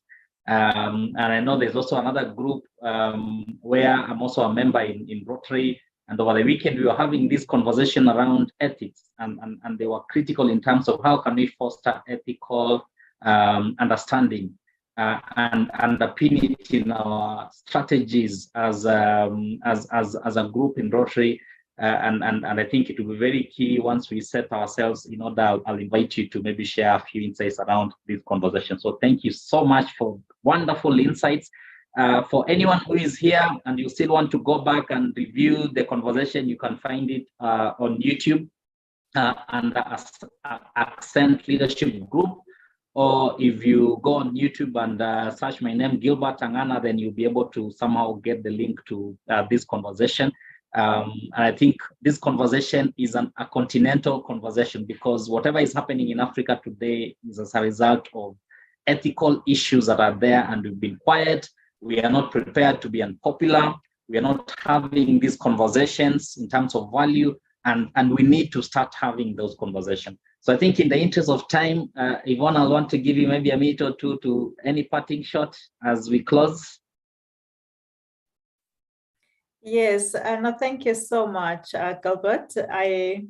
Speaker 3: And I know there's also another group where I'm also a member in Rotary. And over the weekend, we were having this conversation around ethics, and they were critical in terms of how can we foster ethical understanding and underpin it in our strategies as a group in Rotary. And I think it will be very key once we set ourselves in order. I'll invite you to maybe share a few insights around this conversation. So thank you so much for wonderful insights. For anyone who is here and you still want to go back and review the conversation, you can find it on YouTube under Accent Leadership Group. Or if you go on YouTube and search my name, Gilbert Angana, then you'll be able to somehow get the link to this conversation. And I think this conversation is a continental conversation, because whatever is happening in Africa today is as a result of ethical issues that are there, and we've been quiet. We are not prepared to be unpopular. We are not having these conversations in terms of value, and we need to start having those conversations. So I think in the interest of time, Yvonne, I want to give you maybe a minute or two to any parting shot as we close.
Speaker 2: Yes, and thank you so much, Gilbert. I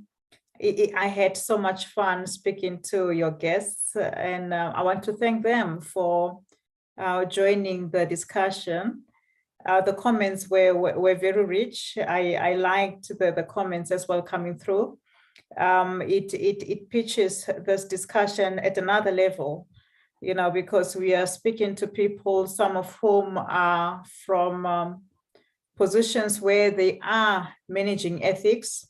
Speaker 2: had so much fun speaking to your guests, and I want to thank them for joining the discussion. The comments were very rich. I liked the comments as well coming through. It pitches this discussion at another level, because we are speaking to people, some of whom are from positions where they are managing ethics.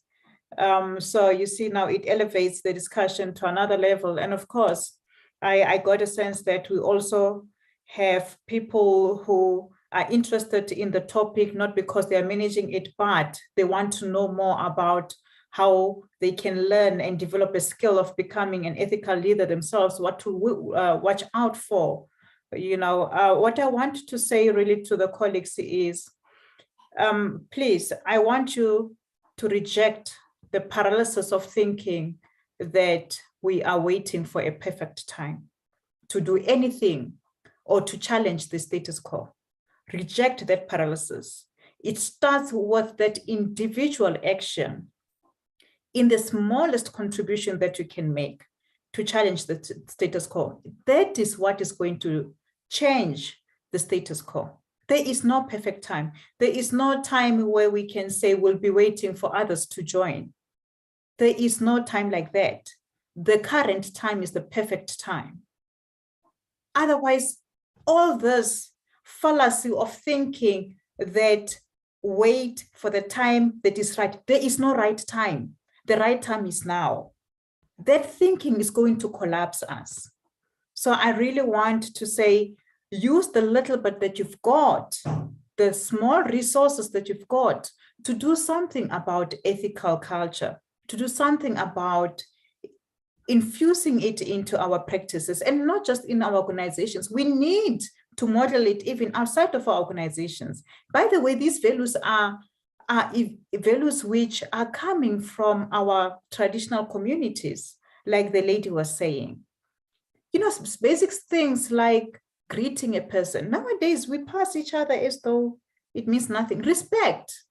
Speaker 2: So you see now it elevates the discussion to another level. And of course, I got a sense that we also have people who are interested in the topic, not because they are managing it, but they want to know more about how they can learn and develop a skill of becoming an ethical leader themselves, what to watch out for. What I want to say really to the colleagues is, please, I want you to reject the paralysis of thinking that we are waiting for a perfect time to do anything or to challenge the status quo. Reject that paralysis. It starts with that individual action in the smallest contribution that you can make to challenge the status quo. That is what is going to change the status quo. There is no perfect time. There is no time where we can say we'll be waiting for others to join. There is no time like that. The current time is the perfect time. Otherwise, all this fallacy of thinking that wait for the time that is right, there is no right time. The right time is now. That thinking is going to collapse us. So I really want to say, use the little bit that you've got, the small resources that you've got to do something about ethical culture, to do something about infusing it into our practices, and not just in our organizations. We need to model it even outside of our organizations. By the way, these values are values which are coming from our traditional communities, like the lady was saying. You know, basic things like greeting a person. Nowadays, we pass each other as though it means nothing. Respect,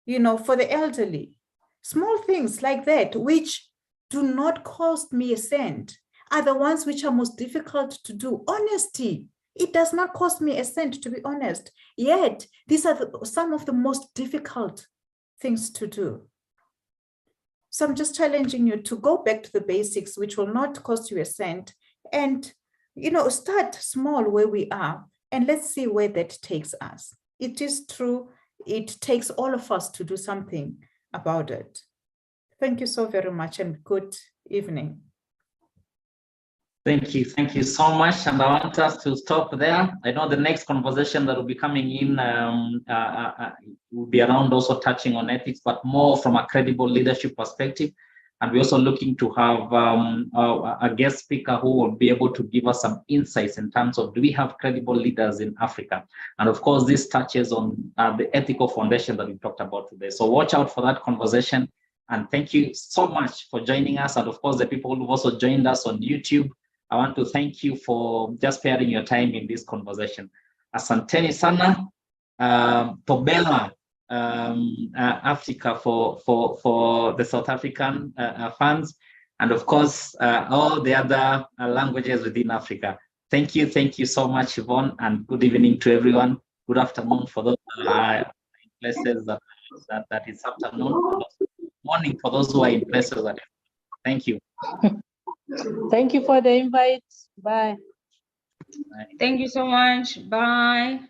Speaker 2: you know, for the elderly. Small things like that, which do not cost me a cent, are the ones which are most difficult to do. Honesty. It does not cost me a cent, to be honest. Yet, these are some of the most difficult things to do. So I'm just challenging you to go back to the basics, which will not cost you a cent, and, you know, start small where we are, and let's see where that takes us. It is true, it takes all of us to do something about it. Thank you so very much, and good evening.
Speaker 3: Thank you so much. And I want us to stop there. I know the next conversation that will be coming in will be around also touching on ethics, but more from a credible leadership perspective. And we're also looking to have a guest speaker who will be able to give us some insights in terms of, do we have credible leaders in Africa? And of course, this touches on the ethical foundation that we talked about today. So watch out for that conversation. And thank you so much for joining us. And of course, the people who also joined us on YouTube, I want to thank you for just sparing your time in this conversation. Asanteni sana, Tobela Africa for the South African fans, and of course, all the other languages within Africa. Thank you so much, Yvonne, and good evening to everyone. Good afternoon for those in places that is afternoon, morning for those who are in places that. Thank you.
Speaker 7: Thank you for the invite. Bye.
Speaker 8: Thank you so much. Bye.